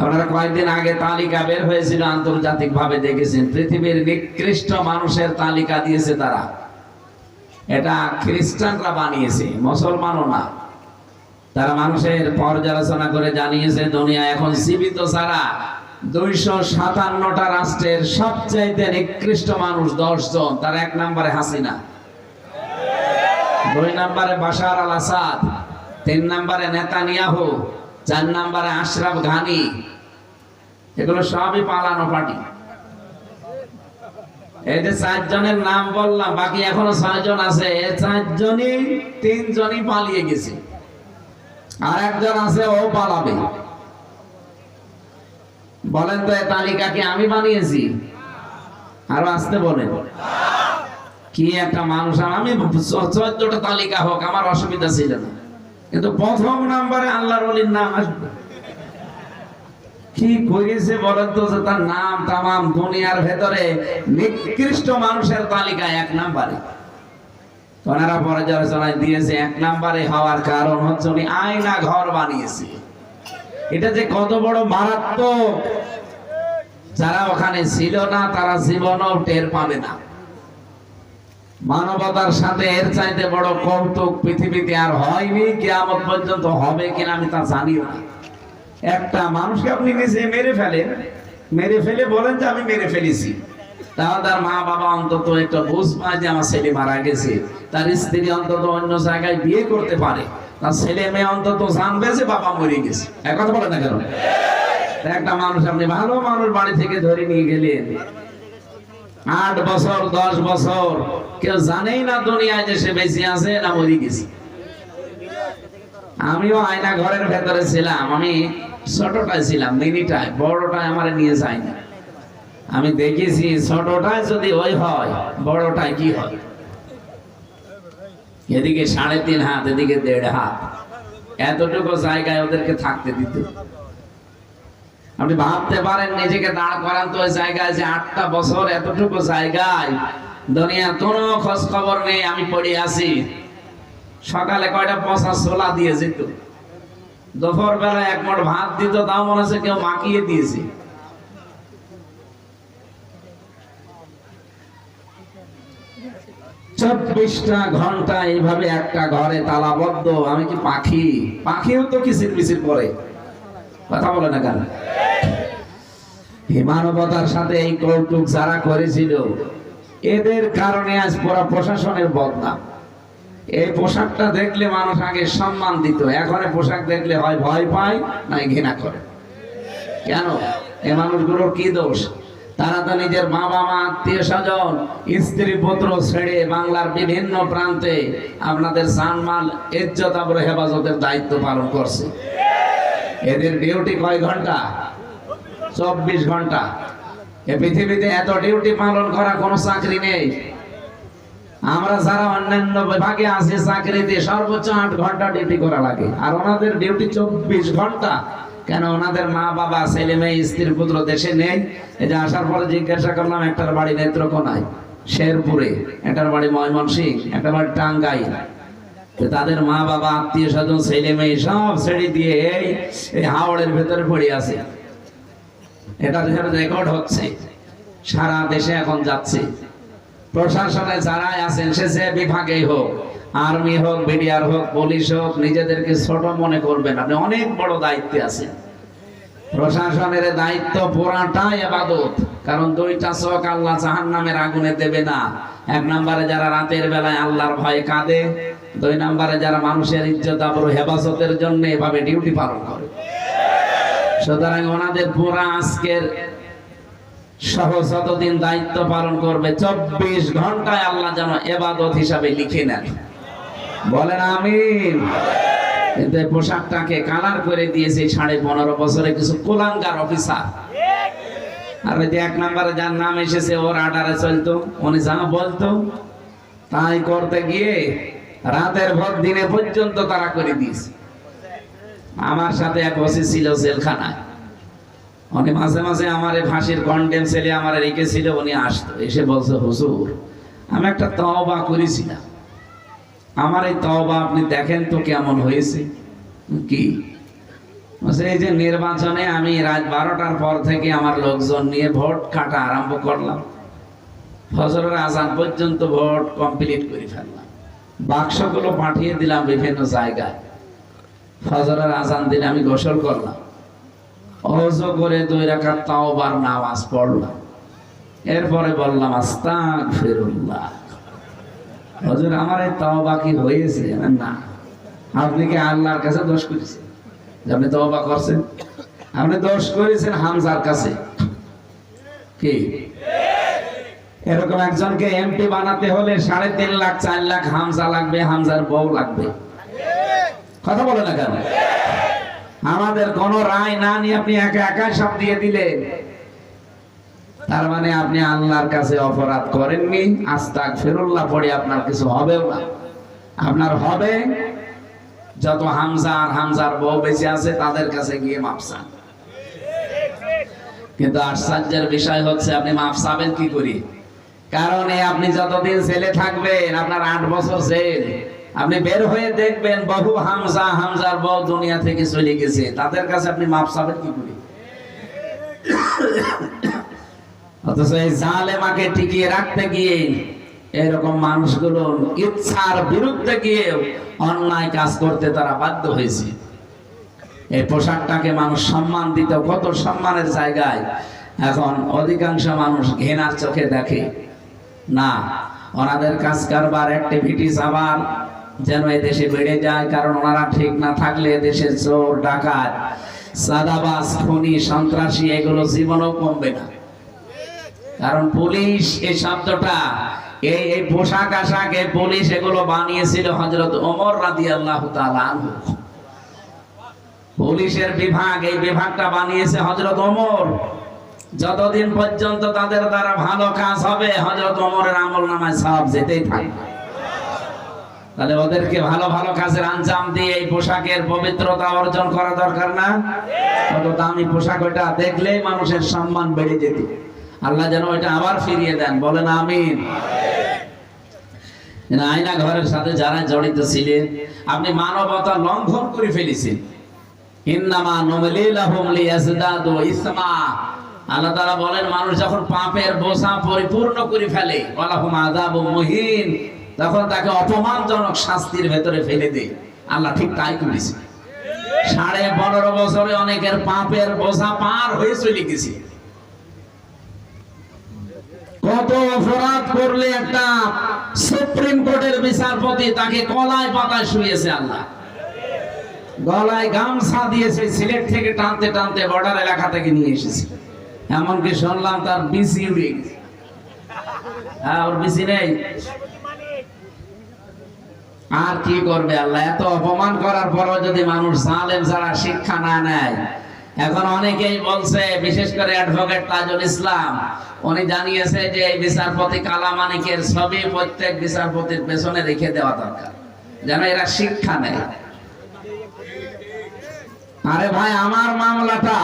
আপনারা কয়েকদিন আগে তালিকা বের হয়েছিল, আন্তর্জাতিক ভাবে দেখেছেন, পৃথিবীর নিকৃষ্ট মানুষের তালিকা দিয়েছে তারা। এটা খ্রিস্টানরা বানিয়েছে, মুসলমানও না। তারা মানুষের পর্যালোচনা করে জানিয়েছে দুনিয়া এখন জীবিত ছাড়া 257টা রাষ্ট্রের সবচাইতে নিকৃষ্ট মানুষ 10 জন। তার 1 নম্বরে হাসিনা, 2 নম্বরে বাশার আল আসাদ, 3 নম্বরে নেতানিয়াহু, 4 নম্বরে আশরাফ ঘানি। এগুলো সবই পালানো পার্টি। এই যে 4 জনের নাম বললাম, বাকি এখনো 6 জন আছে। এই 4 জনই 3 জনই পালিয়ে গেছে, আর একজন আছে ও পালাবে। বলেন তো এই তালিকা কি আমি বানিয়েছি? আরো আসতে বলেন। কি একটা মানুষ! আমি 14টা তালিকা হোক আমার অসুবিধা ছিল না, কিন্তু প্রথম নম্বরে আল্লাহর ওলির নাম আসবে। কি করেছে বলেন তো, যে তার নাম তামাম দুনিয়ার ভেতরে নিকৃষ্ট মানুষের তালিকায় 1 নম্বরে। ওনারা পর্যালোচনায় দিয়েছে 1 নম্বরে হওয়ার কারণ হচ্ছে উনি আয়না ঘর বানিয়েছে। এটা যে কত বড় মারাত্মক, যারা ওখানে ছিল না তারা জীবনও টের পাবে না। মানবতার সাথে এর চাইতে বড় কৌতুক পৃথিবীতে আর হয়নি, কিয়ামত পর্যন্ত হবে কিনা আমি তা জানিও না। একটা মানুষকে আপনি নিজে মেরে ফেলে বলেন যে আমি মেরে ফেলেছি, তাহলে তার মা বাবা অন্তত একটা বুঝ পায় যে আমার ছেলে মারা গেছে। তার স্ত্রী অন্তত অন্য জায়গায় বিয়ে করতে পারে, তার ছেলে মেয়ে অন্তত জানবে যে বাবা মরে গেছে। এক কথা বলে না কেন? একটা মানুষ আপনি ভালো মানুষ বাড়ি থেকে ধরে নিয়ে গেলেন, 8 বছর 10 বছর কেউ জানেই না দুনিয়ায় যে সে বেঁচে আছে না মরে গেছে। আমিও আয়না ঘরের ভেতরে ছিলাম। আমি ছোটটায় ছিলাম, মিনিটায়, বড়টায় আমার নিয়ে যায়নি। আমি দেখেছি ছোটটায় যদি ওই হয়, বড়টায় কি হয়। এদিকে 3.5 হাত, এদিকে 1.5 হাত, এতটুকু জায়গায় ওদেরকে থাকতে দিত। আপনি ভাবতে পারেন, নিজেকে দাঁড় করান তো ওই জায়গায়, যে 8টা বছর এতটুকু জায়গায় দুনিয়া কোনো খোঁজ খবর নেই, আমি পড়ে আছি। সকালে কয়টা পচা ছোলা দিয়ে যেত, দুপুর বেলা 1 মুঠ ভাত দিত, তাও মনে হচ্ছে কেউ মাখিয়ে দিয়েছে। চব্বিশটা ঘন্টা এইভাবে একটা ঘরে তালাবদ্ধ। আমি কি পাখি? পাখিও তো কিচির মিচির করে, কথা বলে না কেন? মানবতার সাথে এই কৌতুক যারা করেছিল, এদের কারণে আজ পুরো প্রশাসনের বদনাম। এই পোশাকটা দেখলে মানুষ আগে সম্মান দিত, এখন পোশাক দেখলে হয় ভয় পায়, নাই ঘৃণা করে। কেন? এই মানুষগুলোর কি দোষ? তারা তো নিজের মা বাবা, আত্মীয় স্বজন, স্ত্রী পুত্র ছেড়ে বাংলার বিভিন্ন প্রান্তে আপনাদের জানমাল, ইজ্জত আবরু হেফাজতের দায়িত্ব পালন করছে। এদের ডিউটি কয় ঘন্টা? 24 ঘন্টা। এ পৃথিবীতে এত ডিউটি পালন করা কোনো চাকরি নেই। আমরা যারা অন্যান্য বিভাগে আছি চাকরিতে, সর্বোচ্চ 8 ঘন্টা ডিউটি করা লাগে, আর ওনাদের ডিউটি 24 ঘন্টা। কেন? ওনাদের মা বাবা, ছেলে মেয়ে, স্ত্রী পুত্র দেশে নেই। এই যে আসার পরে জিজ্ঞাসা করলাম, একটার বাড়ি নেত্রকোনায়, শেরপুরে, একটার বাড়ি ময়মনসিংহ, একটার বাড়ি টাঙ্গাইল। তাদের মা বাবা, আত্মীয় স্বজন, ছেলে মেয়ে সব ছেড়ে দিয়ে এই হাওড়ের ভেতরে পড়ে আছে। এটা রেকর্ড হচ্ছে, সারা দেশে এখন যাচ্ছে। প্রশাসনে যারা আছেন, সে যে বিভাগেই হোক, আর্মি হোক, বিডিআর হোক, পুলিশ হোক, নিজেদেরকে ছোট মনে করবেন। আপনি অনেক বড় দায়িত্বে আছেন। প্রশাসনের দায়িত্ব পুরাটাই ইবাদত। কারণ 2টা চোখ আল্লাহ জাহান্নামের আগুনে দেবে না। 1 নম্বরে যারা রাতের বেলায় আল্লাহর ভয়ে কাঁদে, 2 নম্বরে যারা মানুষের ইজ্জত আবরু হেফাজতের জন্য এভাবে ডিউটি পালন করে। সুতরাং ওনাদের পুরা আজকের সহ যতদিন দায়িত্ব পালন করবে, 24 ঘন্টায় আল্লাহ যেন ইবাদত হিসাবে লিখে নেন। বলেন আমিন। কিন্তু এই পোশাকটাকে কালার করে দিয়েছে 15.5 বছরে কিছু কুলাঙ্গার অফিসার। আর ওই যে 1 নম্বরে যার নাম এসেছে, ওর আর্ডারে চলতো, উনি যা বলতো তাই করতে গিয়ে রাতের ভর দিনে পর্যন্ত তারা করে দিয়েছে। আমার সাথে এক ওসি ছিল জেলখানায়, উনি মাঝে মাঝে আমার ফাঁসির কন্ডেম ছেলে আমার রেখেছিল। উনি আসতো, এসে বলছে, হুজুর আমি একটা তওবা করেছিলাম, আমার এই তওবা আপনি দেখেন তো কেমন হয়েছে। কি? এই যে নির্বাচনে আমি রাত 12টার পর থেকে আমার লোকজন নিয়ে ভোট কাটা আরম্ভ করলাম, ফজরের আজান পর্যন্ত ভোট কমপ্লিট করে ফেললাম। বাক্সগুলো পাঠিয়ে দিলাম বিভিন্ন জায়গায়। ফজরের আজান দিলে আমি গোসল করলাম, ওযু করে 2 রাকাত তাওবার নামাজ পড়লাম। এরপরে বললাম আস্তাগফিরুল্লাহ। হুজুর আমার এই তওবা কি হয়েছে? না। আপনি কি আল্লাহর কাছে দোষ করেছেন? আপনি তওবা করছেন? আপনি দোষ করেছেন হামজার কাছে। কি এরকম একজনকে এমপি বানাতে হলে 3.5 লাখ 4 লাখ হামজা লাগবে, হামজার বউ লাগবে। কথা বলে না কেন? আমাদের কোন রায় না নিয়ে আপনি একা একা সব দিয়ে দিলেন, তার মানে আপনি আল্লাহর কাছে অপরাধ করেননি। আস্তাগফিরুল্লাহ পড়ে আপনার কিছু হবেও না। আপনার হবে যত হামজা আর হামজার বউ বেঁচে আছে তাদের কাছে গিয়ে মাফ চান। কিন্তু আশ্চর্যের বিষয় হচ্ছে আপনি মাফ চাবেন কি করি? কারণ আপনি যতদিন জেলে থাকবেন, আপনার 8 বছর জেল, আপনি বের হয়ে দেখবেন বহু হামজা হামজার বউ দুনিয়া থেকে চলে গেছে, তাদের কাছে আপনি মাফ চাবেন কি করি? অথচ এই জালেমাকে টিকিয়ে রাখতে গিয়ে এরকম মানুষগুলো ইচ্ছার বিরুদ্ধে গিয়ে অন্যায় কাজ করতে তারা বাধ্য হয়েছে। এই পোশাকটাকে মানুষ সম্মান দিত, কত সম্মানের জায়গায়, এখন অধিকাংশ মানুষ ঘৃণার চোখে দেখে। না, ওনাদের কাজ কারবার অ্যাক্টিভিটিস আবার যেন এই দেশে বেড়ে যায়। কারণ ওনারা ঠিক না থাকলে দেশের চোর ডাকাত সাদাবাজ খুনি সন্ত্রাসী এগুলো জীবনও কমবে না। কারণ পুলিশ এই শব্দটা, এই পোশাক আশাক, এই পুলিশ এগুলো বানিয়েছিল হযরত ওমর রাদিয়াল্লাহু তাআলা আনহু। পুলিশের বিভাগ, এই বিভাগটা বানিয়েছে হযরত ওমর। যতদিন পর্যন্ত তাদের দ্বারা ভালো কাজ হবে হযরত ওমরের আমলনামায় সওয়াব যেতেই থাকবে। তাহলে ওদেরকে ভালো ভালো কাজের আঞ্জাম দিয়ে এই পোশাকের পবিত্রতা অর্জন করা দরকার না? কত দামি পোশাক, ওটা দেখলেই মানুষের সম্মান বেড়ে যেত। আল্লাহ যেন ওইটা আবার ফিরিয়ে দেন, বলেন আমিন। আয়না ঘরের সাথে যারা জড়িত ছিলেন, আপনি মানবতা লঙ্ঘন করে ফেলেছেন। ইন্নামা নুমলি লাহুম লিয়াজদাদু ইসমা। আল্লাহ তাআলা বলেন মানুষ যখন পাপের বোঝা পরিপূর্ণ করে ফেলে, ওয়ালাহুম আযাবুম মুহিন, তখন তাকে অপমানজনক শাস্তির ভেতরে ফেলে দেয়। আল্লাহ ঠিক তাই করেছে। 15.5 বছরে অনেকের পাপের বোঝা পার হয়ে চলে গেছে। কত অপরাধ করলে একটা সুপ্রিম কোর্টের বিচারপতি তাকে কলায় পাতায় শুয়েছে, আল্লাহ গলায় গামছা দিয়েছে, সিলেট থেকে টানতে টানতে বর্ডার এলাকা থেকে নিয়ে এসেছে। এমনকি শুনলাম তার বিসি উড়ে গেছে। হ্যাঁ, ওর বিসি নেই। আর কি করবে আল্লাহ? এত অপমান করার পরও যদি মানুষ জালেম যারা শিক্ষা না নেয়। এখন অনেকেই বলছে, বিশেষ করে অ্যাডভোকেট তাজুল ইসলাম, উনি জানিয়েছে যে এই বিচারপতি কালামানিকের ছবি প্রত্যেক বিচারপতির পেছনে রেখে দেওয়া দরকার, যেন এরা শিক্ষা নেয়। আরে ভাই, আমার মামলাটা,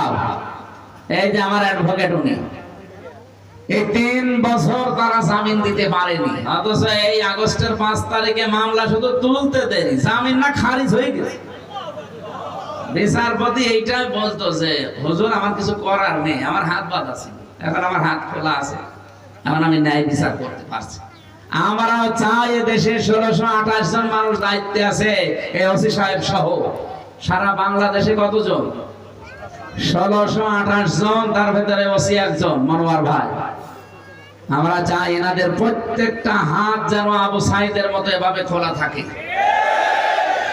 এই যে আমার অ্যাডভোকেট, উনি এই 3 বছর তারা জামিন দিতে পারেনি, অথচ এই আগস্টের 5 তারিখে মামলা শুধু তুলতে দেরি, জামিন না খারিজ হয়ে গেছে। বিচারপতি এইটাই বলতো যে হুজুর আমার কিছু করার নেই, আমার হাত বাঁধা আছে, এখন আমার হাত খোলা আছে, এখন আমি ন্যায় বিচার করতে পারছি। আমরাও চাই দেশে 1628 জন মানুষ দায়িত্বে আছে, এই ওসি সাহেব সহ সারা বাংলাদেশে কতজন? 1628 জন, তার ভেতরে ওসি একজন, মনোয়ার ভাই। আমরা চাই এনাদের প্রত্যেকটা হাত যেন আবু সাইদের মতো এভাবে খোলা থাকে।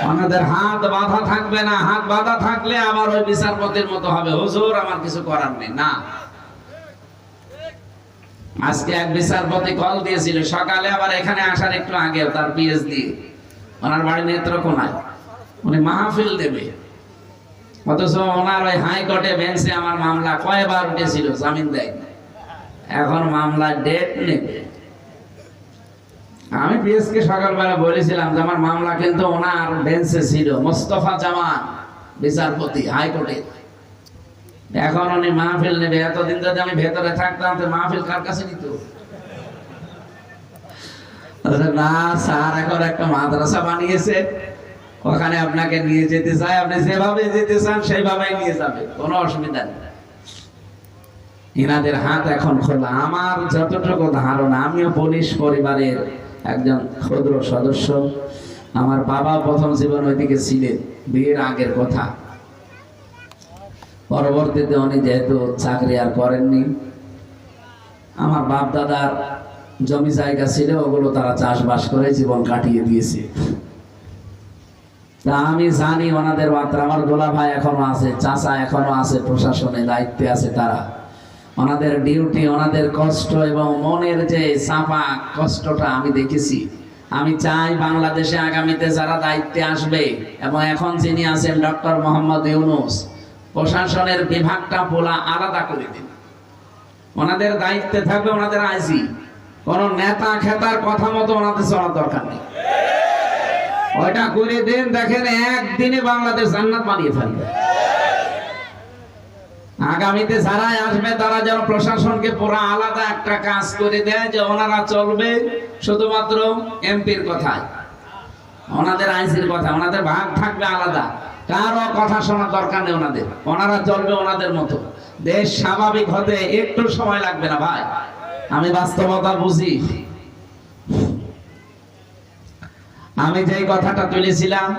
ওনাদের হাত বাঁধা থাকবে না। হাত বাঁধা থাকলে আবার ওই বিচারপতির মতো হবে, হুজুর আমার কিছু করার নেই। না, আজকে এক বিচারপতি কল দিয়েছিল সকালে, আবার এখানে আসার একটু আগেও, তার পিএইচডি, ওনার বাড়ি নেত্রকোনায়, উনি মাহফিল দেবে। অথচ ওনার ওই হাইকোর্টে বেঞ্চে আমার মামলা কয়বার উঠেছিল, জামিন দেয়। এখন মামলা ডেট নেবে। আমি পিএসকে সকালবেলা বলেছিলাম যে আমার মামলা কিন্তু ওনার বেঞ্চে ছিল, মোস্তফা জামান বিচারপতি হাইকোর্টে। এখন উনি মাহফিল নেবে। এতদিন যদি আমি ভেতরে থাকতাম তো মাহফিল কার কাছে নিত? না স্যার, এখন একটা মাদ্রাসা বানিয়েছে, ওখানে আপনাকে নিয়ে যেতে চায়, আপনি যেভাবে যেতে চান সেইভাবেই নিয়ে যাবে, কোনো অসুবিধা নেই। ইনাদের হাত এখন খোলা। আমার যতটুকু ধারণা, আমিও পুলিশ পরিবারের একজন ক্ষুদ্র সদস্য। আমার বাবা প্রথম জীবন ওইদিকে ছিলেন, বিয়ের আগের কথা। পরবর্তীতে উনি যেহেতু চাকরি আর করেননি, আমার বাপ দাদার জমি জায়গা ছিল, ওগুলো তারা চাষবাস করে জীবন কাটিয়ে দিয়েছে। তা আমি জানি ওনাদের বার্তা। আমার দোলা ভাই এখনো আছে, চাচা এখনো আছে, প্রশাসনে দায়িত্বে আছে তারা। ওনাদের ডিউটি, ওনাদের কষ্ট এবং মনের যে চাপা কষ্টটা আমি দেখেছি। আমি চাই বাংলাদেশে আগামীতে যারা দায়িত্বে আসবে, এবং এখন যিনি আছেন ডক্টর মোহাম্মদ ইউনূস, প্রশাসনের বিভাগটা পোলা আলাদা করে দিন। ওনাদের দায়িত্বে থাকবে ওনাদের আইজি, কোন নেতা খেতার কথা মতো ওনাদের চলার দরকার নেই। ওইটা করে দেন, দেখেন একদিনে বাংলাদেশ জান্নাত বানিয়ে ফেলবে। আগামীতে যারাই আসবে তারা যেন প্রশাসনকে পুরো আলাদা একটা কাজ করে দেয়, যে ওনারা চলবে শুধুমাত্র এমপির কথায়, ওনাদের আইসির কথা, ওনাদের ভাগ থাকবে আলাদা, কারো কথা শোনার দরকার নেই ওনাদের। ওনারা চলবে ওনাদের মতো। দেশ স্বাভাবিক হতে একটু সময় লাগবে না ভাই, আমি বাস্তবতা বুঝি। আমি যে কথাটা তুলেছিলাম,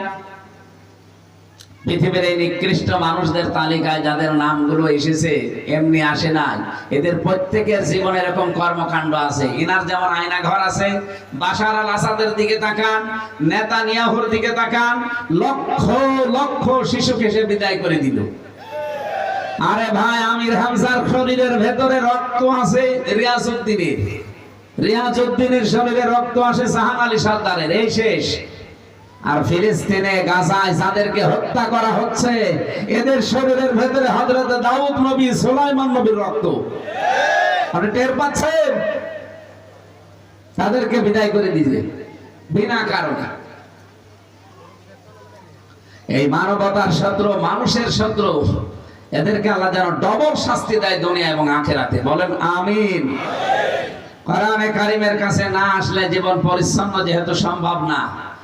পৃথিবীর এই নিকৃষ্ট মানুষদের তালিকায় যাদের নামগুলো এসেছে এমনি আসে নাই, এদের প্রত্যেকের জীবনে এরকম কর্মকাণ্ড আছে। ইনার যেমন আয়না ঘর আছে, বাশার আল আসাদের দিকে তাকান, নেতানিয়াহুর দিকে তাকান, লক্ষ লক্ষ শিশুকে সে বিদায় করে দিল। আরে ভাই, আমির হামজার শরীরের ভেতরে রক্ত আছে রিয়াজউদ্দিনের, রিয়াজউদ্দিনের শরীরে রক্ত আসে জাহান আলী সর্দারের, এই শেষ। আর ফিলিস্তিনে গাজায় যাদেরকে হত্যা করা হচ্ছে, এদের শরীরের ভেতরে হযরত দাউদ নবী, সুলাইমান নবীর রক্ত। আপনি টের পাচ্ছেন? তাদেরকে বিদায় করে দিয়েছে বিনা কারণে। এই মানবতার শত্রু, মানুষের শত্রু, এদেরকে আল্লাহ যেন ডবল শাস্তি দেয় দুনিয়া এবং আখিরাতে। বলেন আমিন। কোরআনে কারীমের কাছে না আসলে জীবন পরিচ্ছন্ন যেহেতু সম্ভব না,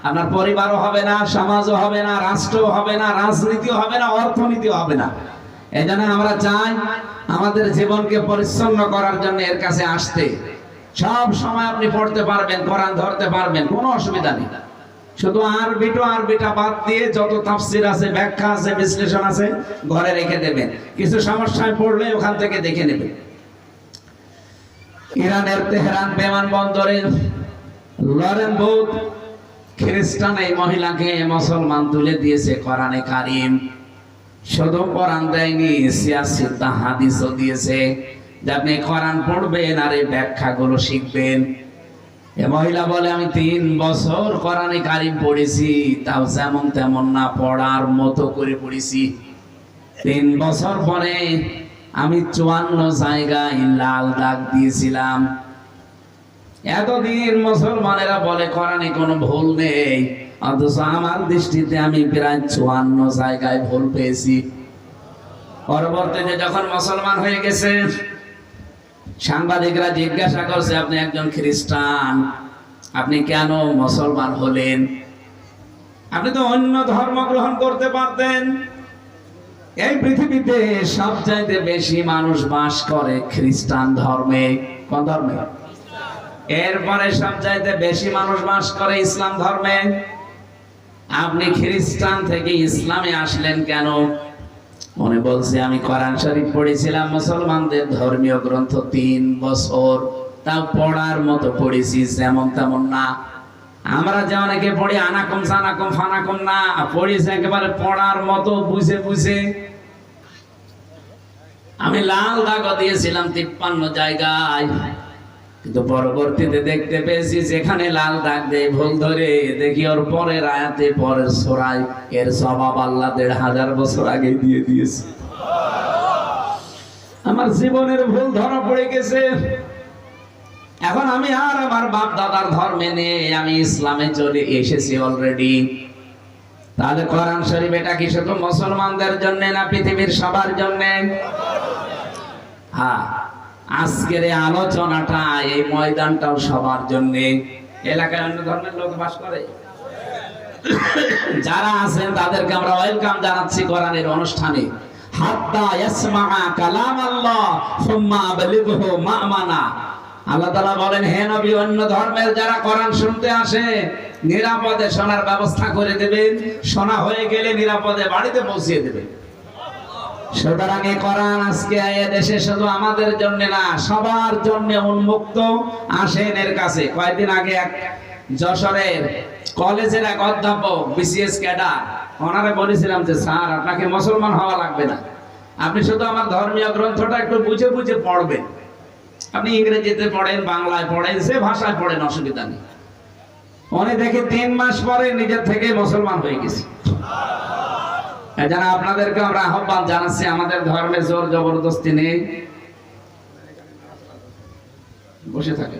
আপনার পরিবারও হবে না, সমাজও হবে না, রাষ্ট্রও হবে না, রাজনীতিও হবে না, অর্থনীতিও হবে না। এই জন্য আমরা চাই আমাদের জীবনকে পরিচ্ছন্ন করার জন্য এর কাছে আসতে। সব সময় আপনি পড়তে পারবেন, কোরআন ধরতে পারবেন, কোনো অসুবিধা নেই। শুধু আরবিটা বাদ দিয়ে যত তাফসীর আছে, ব্যাখ্যা আছে, বিশ্লেষণ আছে ঘরে রেখে দেবেন। কিছু সমস্যায় পড়লে ওখান থেকে দেখে নেবেন। ইরানের তেহরান বিমানবন্দরে লরেন বুথ খ্রিস্টান এই মহিলাকে মুসলমান তুলে দিয়েছে কোরআনে কারীম। শুধু কোরআন দেয়নি, সিয়াসিতা হাদিসও দিয়েছে, যে আপনি কোরআন পড়বেন আর এই ব্যাখ্যাগুলো শিখবেন। এই মহিলা বলে, আমি 3 বছর কোরআনে কারীম পড়েছি, তাও যেমন তেমন না, পড়ার মতো করে পড়েছি। 3 বছর পরে আমি 54 জায়গায় লাল দাগ দিয়েছিলাম। এতদিন মুসলমানেরা বলে কোরআনে কোনো ভুল নেই, অথচ আমার দৃষ্টিতে আমি প্রায় 54 জায়গায় ভুল পেয়েছি। পরবর্তীতে যখন মুসলমান হয়ে গেছে, সাংবাদিকরা জিজ্ঞাসা করছে, আপনি একজন খ্রিস্টান, আপনি কেন মুসলমান হলেন? আপনি তো অন্য ধর্ম গ্রহণ করতে পারতেন। এই পৃথিবীতে সবচাইতে বেশি মানুষ বাস করে খ্রিস্টান ধর্মে। কোন ধর্মে? এরপরে সবচাইতে বেশি মানুষ বাস করে ইসলাম ধর্মে। আপনি খ্রিস্টান থেকে ইসলামে আসলেন কেন? মনে বলছে, আমি কোরআন শরীফ পড়েছিলাম, মুসলমানদের ধর্মীয় গ্রন্থ 3 বছর, তাও পড়ার মতো পড়েছি, যেমন তেমন না। আমরা যে অনেকে পড়ি আনাকুম সানাকুম ফানাকুম না, পড়েছি একেবারে পড়ার মতো, বুঝে বুঝে। আমি লাল দাগ দিয়েছিলাম 53 জায়গায়, কিন্তু পরবর্তীতে দেখতে পেয়েছি যেখানে লাল দাগ দেয় ভুল ধরে, দেখি ওর পরের আয়াতে, পরের সূরায় এর জবাব আল্লাহ 1500 বছর আগে দিয়ে দিয়েছে। আমার জীবনের ভুল ধরা পড়ে গেছে। এখন আমি আর আমার বাপ দাদার ধর্মে নেই, আমি ইসলামে চলে এসেছি অলরেডি। তাহলে কোরআন শরীফ এটা কি শুধু মুসলমানদের জন্য না পৃথিবীর সবার জন্য? হ্যাঁ, আজকের এই আলোচনাটা, এই ময়দানটাও সবার জন্য। এলাকায় অন্য ধর্মের লোক বাস করে, যারা আছেন তাদেরকে আমরা ওয়েলকাম জানাচ্ছি কোরআনের অনুষ্ঠানে। হাত্তা ইয়াসমাআ কালাম আল্লাহ সুম্মা আবলিগহু মা'মানা। আল্লাহ তাআলা বলেন, হে নবী, অন্য ধর্মের যারা কোরআন শুনতে আসে নিরাপদে শোনার ব্যবস্থা করে দেবেন, শোনা হয়ে গেলে নিরাপদে বাড়িতে পৌঁছিয়ে দেবেন। সুতরাং এই কোরআন আজকে এই দেশে শুধু আমাদের জন্য না, সবার জন্য উন্মুক্ত। আসেন এর কাছে। কয়েকদিন আগে এক যশোরের কলেজের এক অধ্যাপক, বিসিএস ক্যাডার, ওনারে বলেছিলাম যে স্যার, আপনাকে মুসলমান হওয়া লাগবে না, আপনি শুধু আমার ধর্মীয় গ্রন্থটা একটু বুঝে বুঝে পড়বেন। আপনি ইংরেজিতে পড়েন, বাংলায় পড়েন, যে ভাষায় পড়েন, অসুবিধা নেই। উনি দেখে 3 মাস পরে নিজের থেকে মুসলমান হয়ে গেছে। এজন্য আপনাদেরকে আমরা আহ্বান জানাচ্ছি, আমাদের ধর্মে জোর জবরদস্তি নেই। বসে থাকে।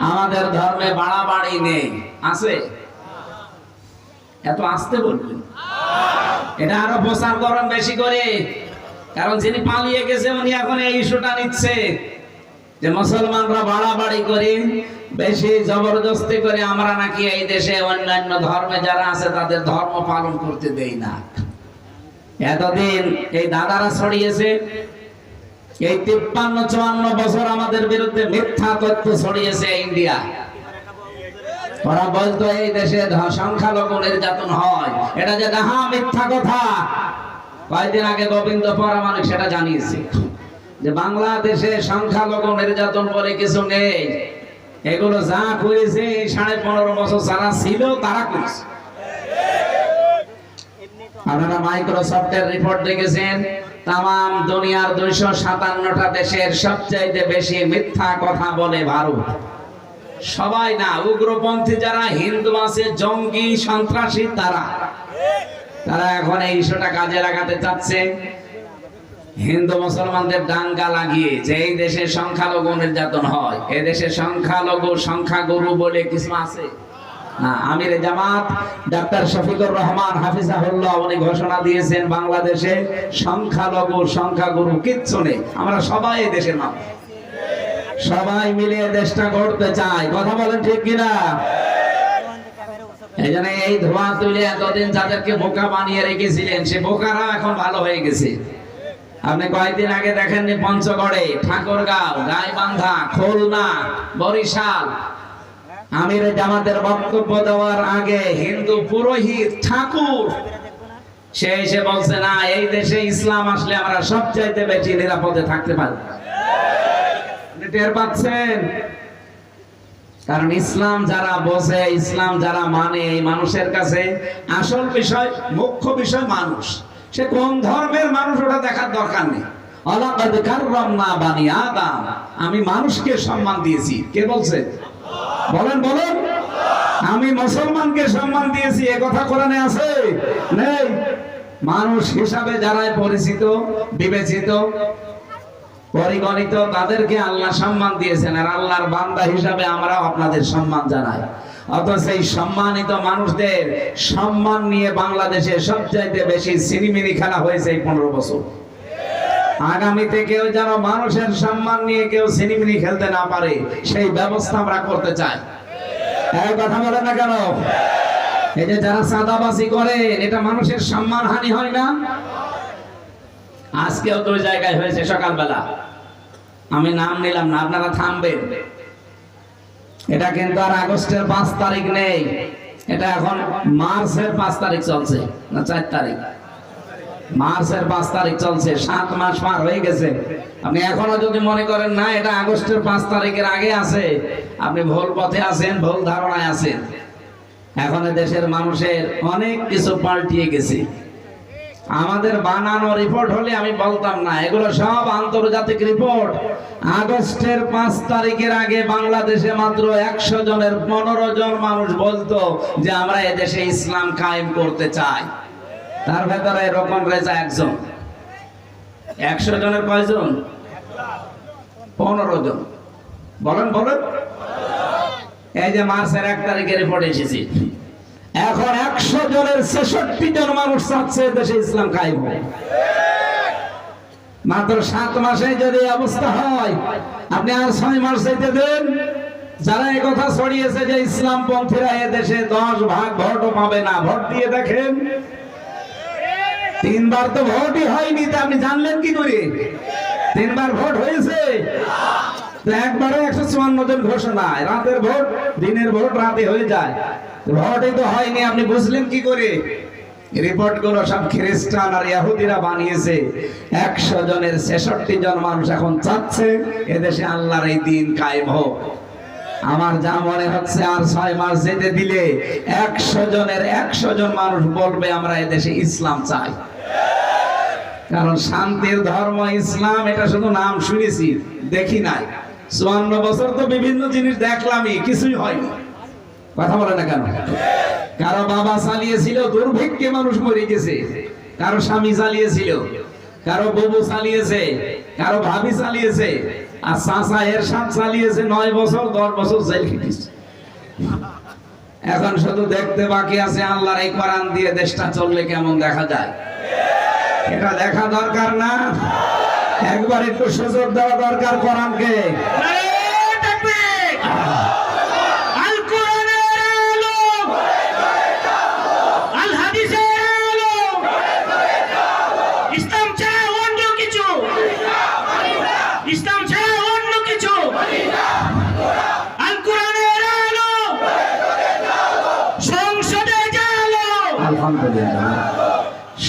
আমাদের ধর্মে বাড়াবাড়ি নেই। আছে? এত আসতে বলবেন, এটা আরো প্রচার করেন বেশি করে। কারণ যিনি পালিয়ে গেছে উনি এখন এই ইস্যুটা নিচ্ছে যে মুসলমানরা বাড়াবাড়ি করে, বেশি জবরদস্তি করে আমরা নাকি এই দেশে অন্যান্য ধর্মে যারা আছে তাদের ধর্ম পালন করতে দেই না। এতদিন এই দাদারা ছড়িয়েছে, এই 53-54 বছর আমাদের বিরুদ্ধে মিথ্যা তথ্য ছড়িয়েছে ইন্ডিয়া। ওরা বলতো এই দেশে সংখ্যালঘু নির্যাতন হয়, এটা যে ডাহা মিথ্যা কথা। কয়েকদিন আগে গোবিন্দ পরামানিক সেটা জানিয়েছে যে বাংলাদেশে সংখ্যালঘু নির্যাতন বলে কিছু নেই। এগুলো যা করেছে 15.5 বছর যারা ছিল তারা করেছে। আপনারা মাইক্রোসফটের রিপোর্ট দেখেছেন, তাম দুনিয়ার 257টা দেশের সবচাইতে বেশি মিথ্যা কথা বলে ভারত। সবাই না, উগ্রপন্থী যারা হিন্দু আছে, জঙ্গি সন্ত্রাসী, তারা এখন এই ইস্যুটা কাজে লাগাতে চাচ্ছে। হিন্দু মুসলমানদের দাঙ্গা লাগিয়ে যে এই দেশে সংখ্যালঘু নির্যাতন হয়, এই দেশে সংখ্যালঘু সংখ্যাগুরু বলে কিছু আছে না। আমির জামাত ডাক্তার শফিকুর রহমান হাফিজাহুল্লাহ উনি ঘোষণা দিয়েছেন, বাংলাদেশে সংখ্যালঘু সংখ্যাগুরু কিচ্ছু নেই। আমরা সবাই এই দেশের মানুষ, সবাই মিলে দেশটা গড়তে চাই। কথা বলেন ঠিক কিনা? এই জন্য এই ধোয়া তুলে এতদিন যাদেরকে বোকা বানিয়ে রেখেছিলেন, সে বোকারা এখন ভালো হয়ে গেছে। আপনি কয়েকদিন আগে দেখেননি পঞ্চগড়ে, ঠাকুরগাঁও, গাইবান্ধা, খুলনা, বরিশাল, আমির জামাতের বক্তব্য দেওয়ার আগে হিন্দু পুরোহিত ঠাকুর সে এসে বলছে, না, এই দেশে ইসলাম আসলে আমরা সবচাইতে বেশি নিরাপদে থাকতে পারি। টের পাচ্ছেন? কারণ ইসলাম যারা বোঝে, ইসলাম যারা মানে, এই মানুষের কাছে আসল বিষয়, মুখ্য বিষয় মানুষ। সে কোন ধর্মের মানুষ ওটা দেখার দরকার নেই। ওয়ালাকাদ কাররামনা বানি আদম, আমি মানুষকে সম্মান দিয়েছি। কে বলছে? বলেন বলেন। আমি মুসলমানকে সম্মান দিয়েছি, এ কথা কোরআনে আছে? নেই। মানুষ হিসাবে যারাই পরিচিত, বিবেচিত, পরিগণিত, তাদেরকে আল্লাহ সম্মান দিয়েছেন। আর আল্লাহর বান্দা হিসাবে আমরা আপনাদের সম্মান জানাই। অথচ এই সম্মানিত মানুষদের সম্মান নিয়ে বাংলাদেশে সবচাইতে বেশি সিনেমিনি খেলা হয়েছে এই 15 বছর। আগামীতে কেউ যেন মানুষের সম্মান নিয়ে কেউ সিনেমিনি খেলতে না পারে, সেই ব্যবস্থা আমরা করতে চাই। এই কথা বলে না কেন? এই যে যারা চাঁদাবাজি করে, এটা মানুষের সম্মান হানি হয় না? আজকেও 2 জায়গায় হয়েছে সকালবেলা, আমি নাম নিলাম না, আপনারা থামবেন। এটা কিন্তু আর আগস্টের 5 তারিখ নেই, এটা এখন মার্চের 5 তারিখ চলছে, না 4 তারিখ, মার্চের 5 তারিখ চলছে। 7 মাস পার হয়ে গেছে। আপনি এখনো যদি মনে করেন না এটা আগস্টের 5 তারিখের আগে আছে, আপনি ভুল পথে আছেন, ভুল ধারণায় আছেন। এখন দেশের মানুষের অনেক কিছু পাল্টিয়ে গেছে। আমাদের বানানো রিপোর্ট হলে আমি বলতাম না, এগুলো সব আন্তর্জাতিক রিপোর্ট। আগস্টের 5 তারিখের আগে বাংলাদেশে মাত্র 100 জনের 15 জন মানুষ বলতো যে আমরা এদেশে ইসলাম কায়েম করতে চাই। তার ভেতরে রকম রেজা একজন। 100 জনের কয়জন? 15 জন। বলেন বলেন। এই যে মার্চের 1 তারিখে রিপোর্ট এসেছে, এখন 100 জনের 66 জন মানুষ চাচ্ছে দেশে ইসলাম কায়েম হোক। মাত্র 7 মাসে যদি অবস্থা হয়, আপনি আর 6 মাস চাইতে দেন, যারা এই কথা ছড়িয়েছে যে ইসলাম পন্থীরা এ দেশে 10 ভাগ ভোটও পাবে না, ভোট দিয়ে দেখেন 3 বার তো ভোটই হয়নি। তা আপনি জানলেন কি করে 3 বার ভোট হয়েছে? একবারে 154 জন ঘোষণা, রাতের ভোট দিনের ভোট রাতে হয়ে যায়, ভোটই তো হয়নি। আপনি বুঝলেন কি করে? রিপোর্ট গুলো সব খ্রিস্টান আর ইহুদিরা বানিয়েছে। 100 জনের 66 জন মানুষ এখন চাচ্ছে এদেশে আল্লাহর এই দিন কায়েম হোক। আমার যা মনে হচ্ছে আর 6 মাস যেতে দিলে 100 জনের 100 জন মানুষ বলবে আমরা এদেশে ইসলাম চাই। কারণ শান্তির ধর্ম ইসলাম, এটা শুধু নাম শুনেছি, দেখি নাই। 54 বছর তো বিভিন্ন জিনিস দেখলামই, কিছুই হয়নি। কথা বলে না কেন? কারো বাবা চালিয়েছিল, দুর্ভিক্ষে মানুষ মরে গেছে। কারো স্বামী চালিয়েছিল, কারো বউ চালিয়েছে, কারো ভাবি চালিয়েছে, আর চাচা এরশাদ চালিয়েছে 9 বছর 10 বছর জেল খেটেছে। এখন শুধু দেখতে বাকি আছে আল্লাহর এই কোরআন দিয়ে দেশটা চললে কেমন দেখা যায়। এটা দেখা দরকার না? একবার একটু সুযোগ দেওয়া দরকার কোরআনকে।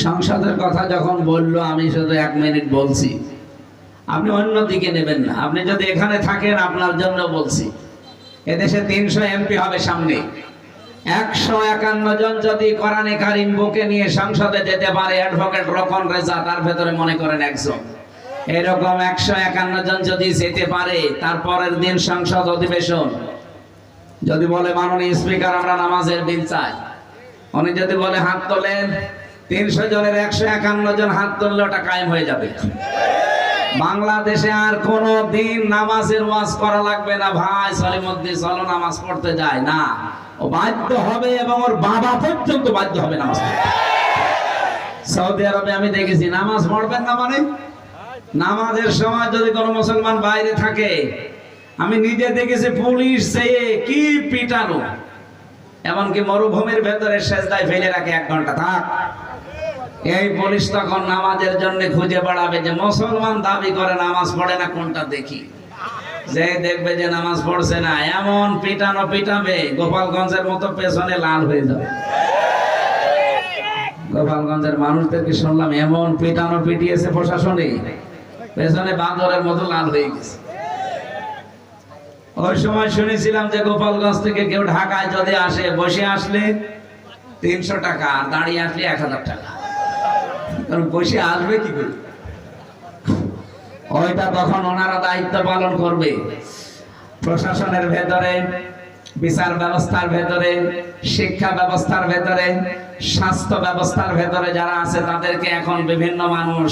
সংসদের কথা যখন বললো আমি শুধু 1 মিনিট বলছি, আপনি অন্যদিকে নেবেন না। আপনি যদি এখানে থাকেন আপনার জন্য বলছি, এদেশে 300 এমপি হবে সামনে। 151 জন যদি কোরআনে কারিম বুকে নিয়ে সংসদে যেতে পারে, অ্যাডভোকেট রকন রেজা তার ভেতরে মনে করেন একজন, এরকম 151 জন যদি যেতে পারে, তারপরের দিন সংসদ অধিবেশন যদি বলে মাননীয় স্পিকার আমরা নামাজের বিল চাই, উনি যদি বলে হাত তোলেন, 300 জনের 151 জন হাত তুললে ওটা কায়েম হয়ে যাবে। বাংলাদেশে আর কোনো দিন নামাজের ওয়াজ করা লাগবে না। ভাই সলিমুদ্দিন চলো নামাজ পড়তে যায় না, ও বাধ্য হবে এবং ওর বাবা পর্যন্ত বাধ্য হবে নামাজ পড়তে। সৌদি আরবে আমি দেখেছি নামাজ পড়বেন না মানে নামাজের সময় যদি কোনো মুসলমান বাইরে থাকে, আমি নিজে দেখেছি পুলিশ চেয়ে কি পিটানো, এমনকি মরুভূমির ভেতরে সেজদায় ফেলে রাখে 1 ঘন্টা থাক। এই পুলিশ তখন নামাজের জন্য খুঁজে বেড়াবে যে মুসলমান দাবি করে নামাজ পড়ে না, কোনটা দেখি। যে দেখবে যে নামাজ পড়ছে না, এমন পিটানো পিটাবে গোপালগঞ্জের মতো পেছনে লাল হয়ে যাবে। গোপালগঞ্জের মানুষদেরকে শুনলাম এমন পিটানো পিটিয়েছে প্রশাসনে, পেছনে বাঁদরের মতো লাল হয়ে গেছে। ওই সময় শুনেছিলাম যে গোপালগঞ্জ থেকে কেউ ঢাকায় যদি আসে, বসে আসলে 300 টাকা, আর দাঁড়িয়ে আসলে 1000 টাকা। কারণ বসে আসবে কি করে, ওইটা তখন ওনারা দায়িত্ব পালন করবে। প্রশাসনের ভেতরে, বিচার ব্যবস্থার ভেতরে, শিক্ষা ব্যবস্থার ভেতরে, স্বাস্থ্য ব্যবস্থার ভেতরে যারা আছে তাদেরকে এখন বিভিন্ন মানুষ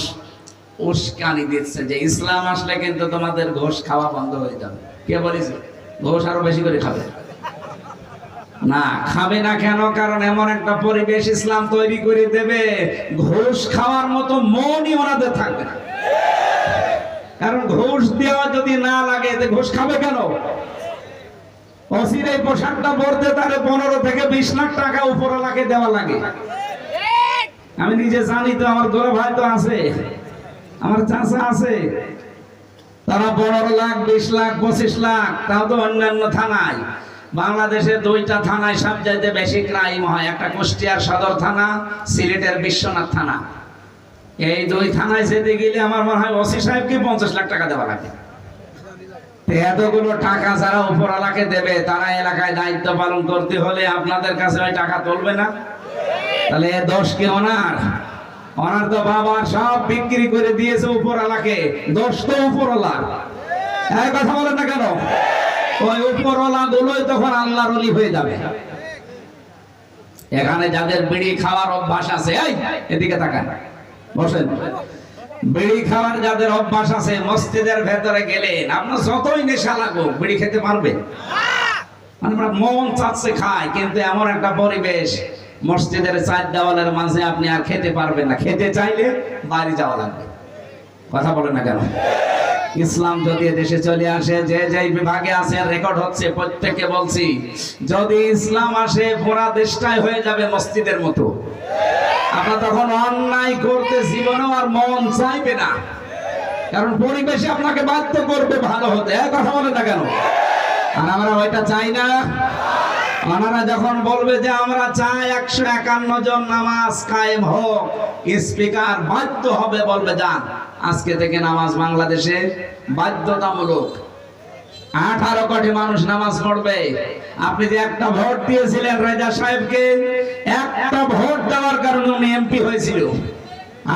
উস্কানি দিচ্ছে যে ইসলাম আসলে কিন্তু তোমাদের ঘুষ খাওয়া বন্ধ হয়ে যাবে। কে বলেছে ঘুষ আরো বেশি করে খাবে? না, খাবে না কেন? কারণ এমন একটা পরিবেশ ইসলাম তৈরি করে দেবে, ঘুষ খাওয়ার মতো মনই ওনাদের থাকবে না। কারণ ঘুষ দেওয়া যদি না লাগে, ঘুষ খাবে কেন? অসির এই পোশাকটা পরতে তারে 15 থেকে 20 লাখ টাকা উপরওয়ালাকে দেওয়া লাগে। আমি নিজে জানি তো, আমার বড় ভাই তো আছে, আমার চাচা আছে, তারা 15 লাখ 20 লাখ 25 লাখ, তাও তো অন্যান্য থানায়। বাংলাদেশে 2টা থানায় সবচাইতে বেশি ক্রাইম হয়, একটা কুষ্টিয়ার সদর থানা, সিলেটের বিশ্বনাথ থানা। এই 2 থানায় যেতে গেলে আমার মনে হয় ওসি সাহেবকে 50 লাখ টাকা দেওয়া লাগে। এতগুলো টাকা যারা উপরওয়ালাকে দেবে, তারা এলাকায় দায়িত্ব পালন করতে হলে আপনাদের কাছে ওই টাকা তুলবে না? তাহলে এ দোষ কি ওনার? ওনার তো বাবা সব বিক্রি করে দিয়েছে উপরওয়ালাকে, দোষ তো উপরওয়ালা। এই কথা বলেন না কেন? ওই উপরওয়ালা গুলোই তখন আল্লাহর ওলি হয়ে যাবে। এখানে যাদের বিড়ি খাওয়ার অভ্যাস আছে, এই এদিকে তাকান, বসেন। বিড়ি খাওয়ার যাদের অভ্যাস আছে, মসজিদের ভেতরে গেলেন, আপনার যতই নেশা লাগুক বিড়ি খেতে পারবেন? আমরা মন চাচ্ছে খায়, কিন্তু এমন একটা পরিবেশ মসজিদের 4 দেওয়ালের মাঝে আপনি আর খেতে পারবেন না। খেতে চাইলে বাইরে যাওয়া লাগবে। কথা বলেন না কেন? ইসলাম যদি দেশে চলে আসে, যে যেই বিভাগে আছে রেকর্ড হচ্ছে, প্রত্যেককে বলছি, যদি ইসলাম আসে পুরা দেশটাই হয়ে যাবে মসজিদের মতো। আপনার তখন অন্যায় করতে জীবনেও আর মন চাইবে না, কারণ পরিবেশে আপনাকে বাধ্য করবে ভালো হতে। কথা বলে না কেন? আর আমরা ওইটা চাই না। ওনারা যখন বলবে যে আমরা চাই 151 জন নামাজ কায়েম হোক, স্পিকার বাধ্য হবে, বলবে যান আজকে থেকে নামাজ বাংলাদেশে বাধ্যতামূলক। 18 কোটি মানুষ নামাজ পড়বে। আপনি যে একটা ভোট দিয়েছিলেন রেজা সাহেবকে, একটা ভোট দেওয়ার কারণে উনি এমপি হয়েছিল।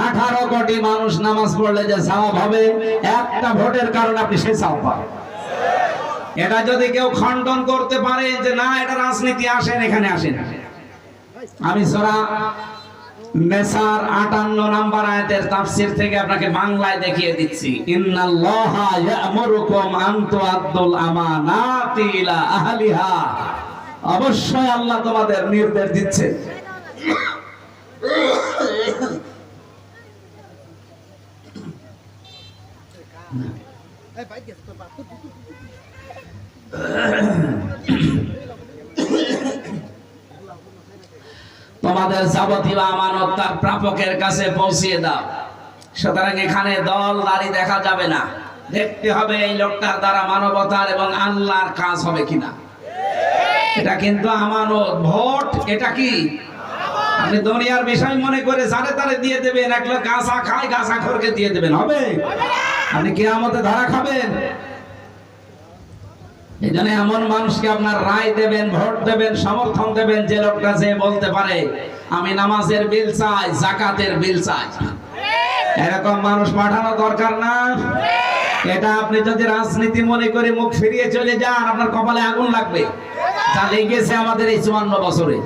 18 কোটি মানুষ নামাজ পড়লে যে সওয়াব হবে, একটা ভোটের কারণে আপনি সেই সওয়াব পাবেন। এটা যদি কেউ খণ্ডন করতে পারে যে না এটা রাজনীতি, আসেন এখানে আসেন। আমি সূরা নেসার 58 নম্বর আয়াতের তাফসীর থেকে আপনাকে বাংলায় দেখিয়ে দিচ্ছি। ইন্নাল্লাহা ইয়া'মুরুকুম আন তুআদ্দুল আমানাতি ইলা আহলিহা। অবশ্যই আল্লাহ তোমাদের নির্দেশ দিচ্ছে তোমাদের যাবতীয় আমানত তার প্রাপকের কাছে পৌঁছিয়ে দাও। সুতরাং এখানে দল দাড়ি দেখা যাবে না, দেখতে হবে এই লোকটার দ্বারা মানবতার এবং আল্লাহর কাজ হবে কিনা। এটা কিন্তু আমানত। ভোট এটা কি? আপনি দুনিয়ার বিষয় মনে করে যারে তারে দিয়ে দেবেন, এক লোক গাঁজা খায় গাঁজা খোরকে দিয়ে দেবেন, হবে? আপনি কিয়ামতে ধরা খাবেন। এই জন্য এমন মানুষকে আপনার রায় দেবেন, ভোট দেবেন, সমর্থন দেবেন যে লোকটা যে বলতে পারে আমি নামাজের বিল চাই, যাকাতের বিল চাই। এরকম মানুষ পাঠানো দরকার না। এটা আপনি যদি রাজনীতি মনে করে মুখ ফিরিয়ে চলে যান, আপনার কপালে আগুন লাগবে, যা লেগেছে আমাদের এই 54 বছরে।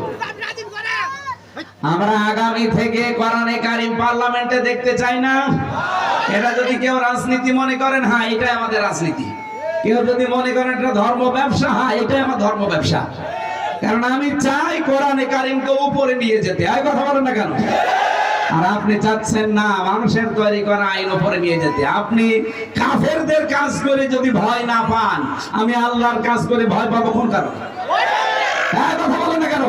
আমরা আগামী থেকে কোরআনে কারিম পার্লামেন্টে দেখতে চাই না। এটা যদি কেউ রাজনীতি মনে করেন, হ্যাঁ এটাই আমাদের রাজনীতি। কেউ যদি মনে করেন এটা ধর্ম ব্যবসা, হ্যাঁ এটাই আমার ধর্ম ব্যবসা। কারণ আমি চাই কোরআনে কারিমকে উপরে নিয়ে যেতে। আর কথা বলেন না কেন? আর আপনি চাচ্ছেন না মানুষের তৈরি করা আইন উপরে নিয়ে যেতে। আপনি কাফেরদের কাজ করে যদি ভয় না পান, আমি আল্লাহর কাজ করে ভয় পাবো কোন কারণ? হ্যাঁ কথা বলেন না কেন?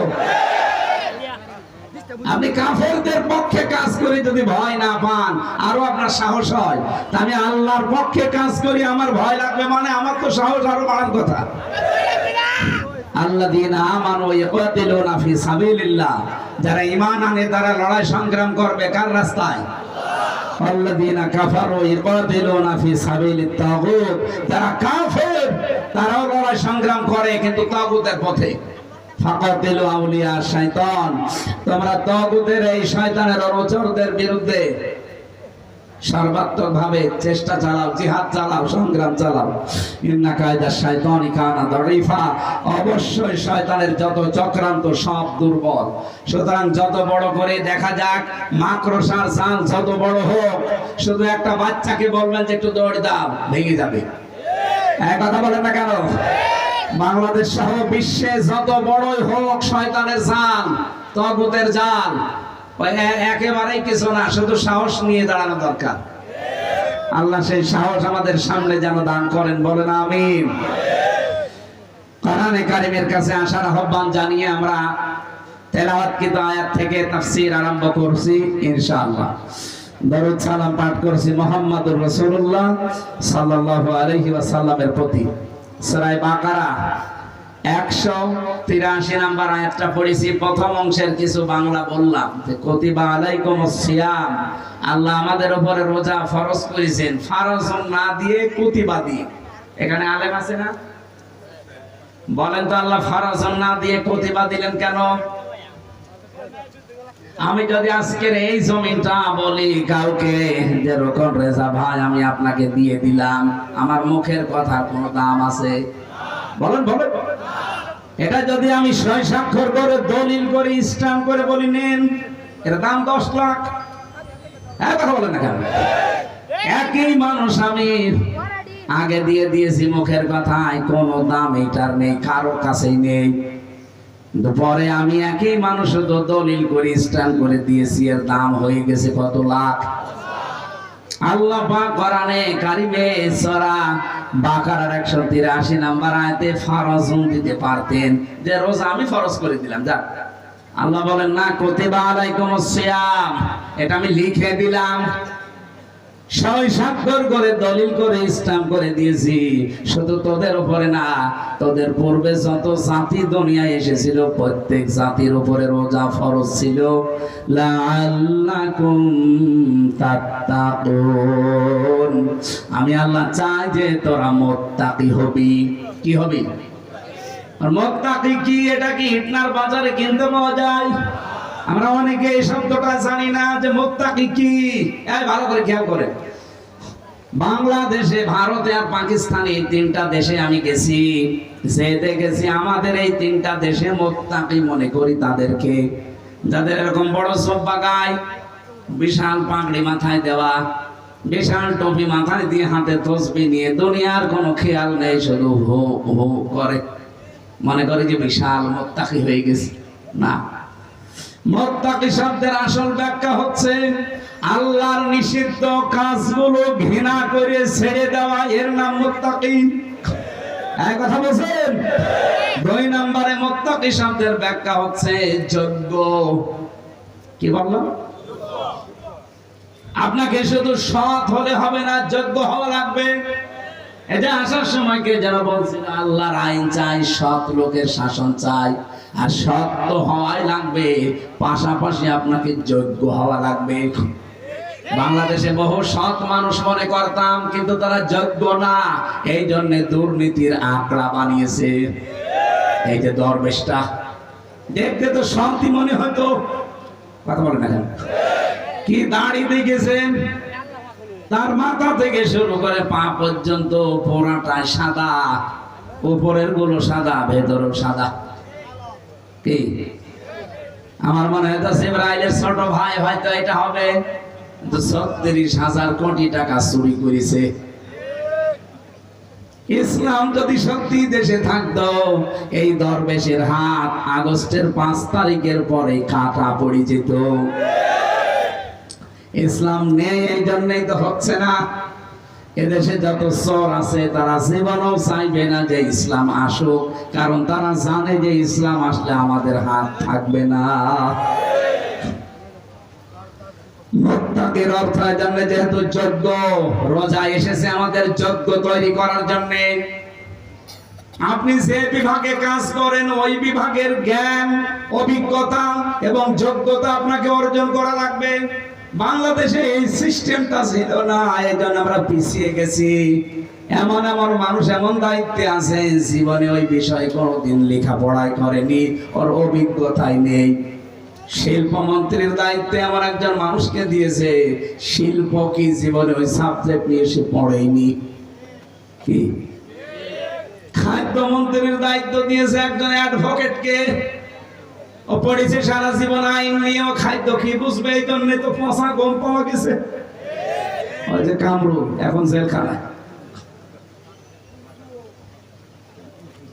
আপনি কাফেরদের পক্ষে কাজ করে যদি ভয় না পান, আরো আপনার সাহস হয়। আমি আল্লাহর পক্ষে কাজ করি, আমার ভয় লাগবে, মানে আমার তো সাহস আরো বাড়ার কথা। আল্লাযীনা আমানু ইয়াকাতিলুনা ফি সাবিলিল্লাহ, যারা ঈমান আনে তারা লড়াই সংগ্রাম করবে কার রাস্তায়? আল্লাযীনা কাফারু ইয়াকাতিলুনা ফি সাবিলিত তাগুত, যারা কাফের তারাও লড়াই সংগ্রাম করে কিন্তু তাগুতের পথে। ফাকাতিলু আউলিয়া শাইতান, তোমরা তাগুতের এই শয়তানের অনুচরদের বিরুদ্ধে সর্বাত্মকভাবে চেষ্টা চালাও, জিহাদ চালাও, সংগ্রাম চালাও। ইন্না কায়দা শাইতানি কানা দাঈফা, অবশ্যই শয়তানের যত চক্রান্ত সব দুর্বল। সুতরাং যত বড় করে দেখা যাক মাকড়সার জাল যত বড় হোক, শুধু একটা বাচ্চাকে বলবেন যে একটু দৌড় দাও, ভেঙে যাবে। এক কথা বলেন না কেন? বাংলাদেশ সহ বিশ্বে যত বড়ই হোক শয়তানের জাল, তাগুতের জাল, একেবারেই কিছু না, শুধু সাহস নিয়ে দাঁড়ানো দরকার। আল্লাহ সেই সাহস আমাদের সামনে যেন দান করেন, বলেন আমিন। কোরআনে কারিমের কাছে আসার আহ্বান জানিয়ে আমরা তেলাওয়াতকৃত আয়াত থেকে তাফসীর আরম্ভ করছি ইনশাআল্লাহ। দরুদ সালাম পাঠ করছি মুহাম্মদুর রাসূলুল্লাহ সাল্লাল্লাহু আলাইহি ওয়াসাল্লামের প্রতি। সূরা বাকারা 183 নম্বর আয়াতটা পড়েছি। প্রথম অংশের কিছু বাংলা বললাম যে কুতিবা আলাইকুমুস সিয়াম, আল্লাহ আমাদের উপরে রোজা ফরজ করেছেন, ফরজ না দিয়ে কুতিবা দিয়ে। এখানে আলেম আছে না? বলেন তো আল্লাহ ফরজ না দিয়ে কুতিবা দিলেন কেন? আমি যদি আজকের এই জমিনটা বলি কাউকে যে রোকন রেজা ভাই আমি আপনাকে দিয়ে দিলাম, আমার মুখের কথা কোনো দাম আছে? বলেন বলেন। এটা যদি আমি 6 স্বাক্ষর করে দলিল করে স্ট্যাম্প করে বলি নেন, এর দাম 10 লাখ। হ্যাঁ কথা বলেন না কেন? একই মানুষ আমি আগে দিয়ে দিয়েছি মুখের কথায়, কোনো দাম এটার নেই, কারো কাছেই নেই। পরে আমি একই মানুষ দলিল করে স্ট্যাম্প করে দিয়েছি, এর দাম হয়ে গেছে কত লাখ। আল্লাহ পাক কোরআনে কারিমে সূরা বাকারার 183 নম্বর আয়াতে ফরজ দিতে পারতেন যে রোজা আমি ফরজ করে দিলাম। যা আল্লাহ বলেন না, কুতিবা আলাইকুমুস সিয়াম, এটা আমি লিখে দিলাম, সই স্বাক্ষর করে দলিল করে স্ট্যাম্প করে দিয়েছি। শুধু তোদের উপরে না, তোদের পূর্বে যত জাতি দুনিয়ায় এসেছিল প্রত্যেক জাতির উপরে রোজা ফরজ ছিল। লাআল্লাকুম তাত্তাকুন, আমি আল্লাহ চাই যে তোরা মুত্তাকি হবি। কি হবি? আর মুত্তাকি কি, এটা কি ইটনার বাজারে কিনতে পাওয়া যায়? আমরা অনেকে এই শব্দটা জানি না যে মুত্তাকি কি। ভালো করে খেয়াল করেন, বাংলাদেশে, ভারতে আর পাকিস্তানে এই তিনটা দেশে আমি গেছি, যে দেখেছি আমাদের এই তিনটা দেশে মুত্তাকি মনে করি তাদেরকে যাদের এরকম বড় সোব্বা গায়, বিশাল পাগড়ি মাথায় দেওয়া, বিশাল টুপি মাথায় দিয়ে, হাতে তসবিহ নিয়ে, দুনিয়ার কোনো খেয়াল নেই, শুধু হো হো করে, মনে করে যে বিশাল মুত্তাকি হয়ে গেছে। না, মুত্তাকি শব্দের আসল ব্যাখ্যা হচ্ছে আল্লাহর নিষিদ্ধ কাজগুলো ঘৃণা করে ছেড়ে দেওয়া, এর নাম মুত্তাকি। এই কথা বলছেন। 2 নম্বরে মুত্তাকি শব্দের ব্যাখ্যা হচ্ছে যোগ্য। কি বললাম? আপনাকে শুধু সৎ হলে হবে না, যোগ্য হওয়া লাগবে। এটা আসার সময় কে যারা বলছিল আল্লাহর আইন চাই, সৎ লোকের শাসন চাই, আর সৎ তো হওয়াই লাগবে, পাশাপাশি আপনাকে যোগ্য হওয়া লাগবে। বাংলাদেশে বহু সৎ মানুষ মনে করতাম, কিন্তু তারা যোগ্য না, এই জন্য দুর্নীতির আঁকড়া বানিয়েছে। এই যে দরবেশটা দেখতে তো সৎই মনে হতো, কথা বলেন না কেন? কি দাড়ি দেখেছেন, তার মাথা থেকে শুরু করে পা পর্যন্ত পুরাটাই সাদা, উপরের গুলো সাদা, ভেতরও সাদা। কি আমার মনে হয় জিবরাইলের ছোট ভাই হয়তো এটা হবে, 36,000 কোটি টাকা চুরি করেছে। ইসলাম যদি সত্যি দেশে থাকতো, এই দরবেশের হাত আগস্টের 5 তারিখের পরে কাটা পড়ে যেত। ইসলাম নেই, এই জন্যই তো হচ্ছে না। এদেশে যত চোর আছে তারা জীবনেও চাইবে না যে ইসলাম আসুক, কারণ তারা জানে যে ইসলাম আসলে আমাদের হাত থাকবে না। মুত্তাকির অর্থ জন্য যেহেতু যোগ্য, রোজা এসেছে আমাদের যোগ্য তৈরি করার জন্য। আপনি যে বিভাগে কাজ করেন ওই বিভাগের জ্ঞান, অভিজ্ঞতা এবং যোগ্যতা আপনাকে অর্জন করা লাগবে। বাংলাদেশে এই সিস্টেমটা ছিল না, এই জন্য আমরা পিছিয়ে গেছি। এমন এমন মানুষ এমন দায়িত্বে আছে, জীবনে ওই বিষয়ে কোনোদিন লেখাপড়াই করেনি, ওর অভিজ্ঞতাই নেই। শিল্পমন্ত্রীর দায়িত্বে এমন একজন মানুষকে দিয়েছে, শিল্প কি জীবনে ওই সাবজেক্ট নিয়ে সে পড়েনি। কি খাদ্যমন্ত্রীর দায়িত্ব দিয়েছে একজন অ্যাডভোকেটকে, ও পড়েছে সারা জীবন আইন নিয়ে, ও খাদ্য কি বুঝবে, এই জন্য তো পচা গম পাওয়া গেছে। ওই যে কামরুল এখন জেলখানায়,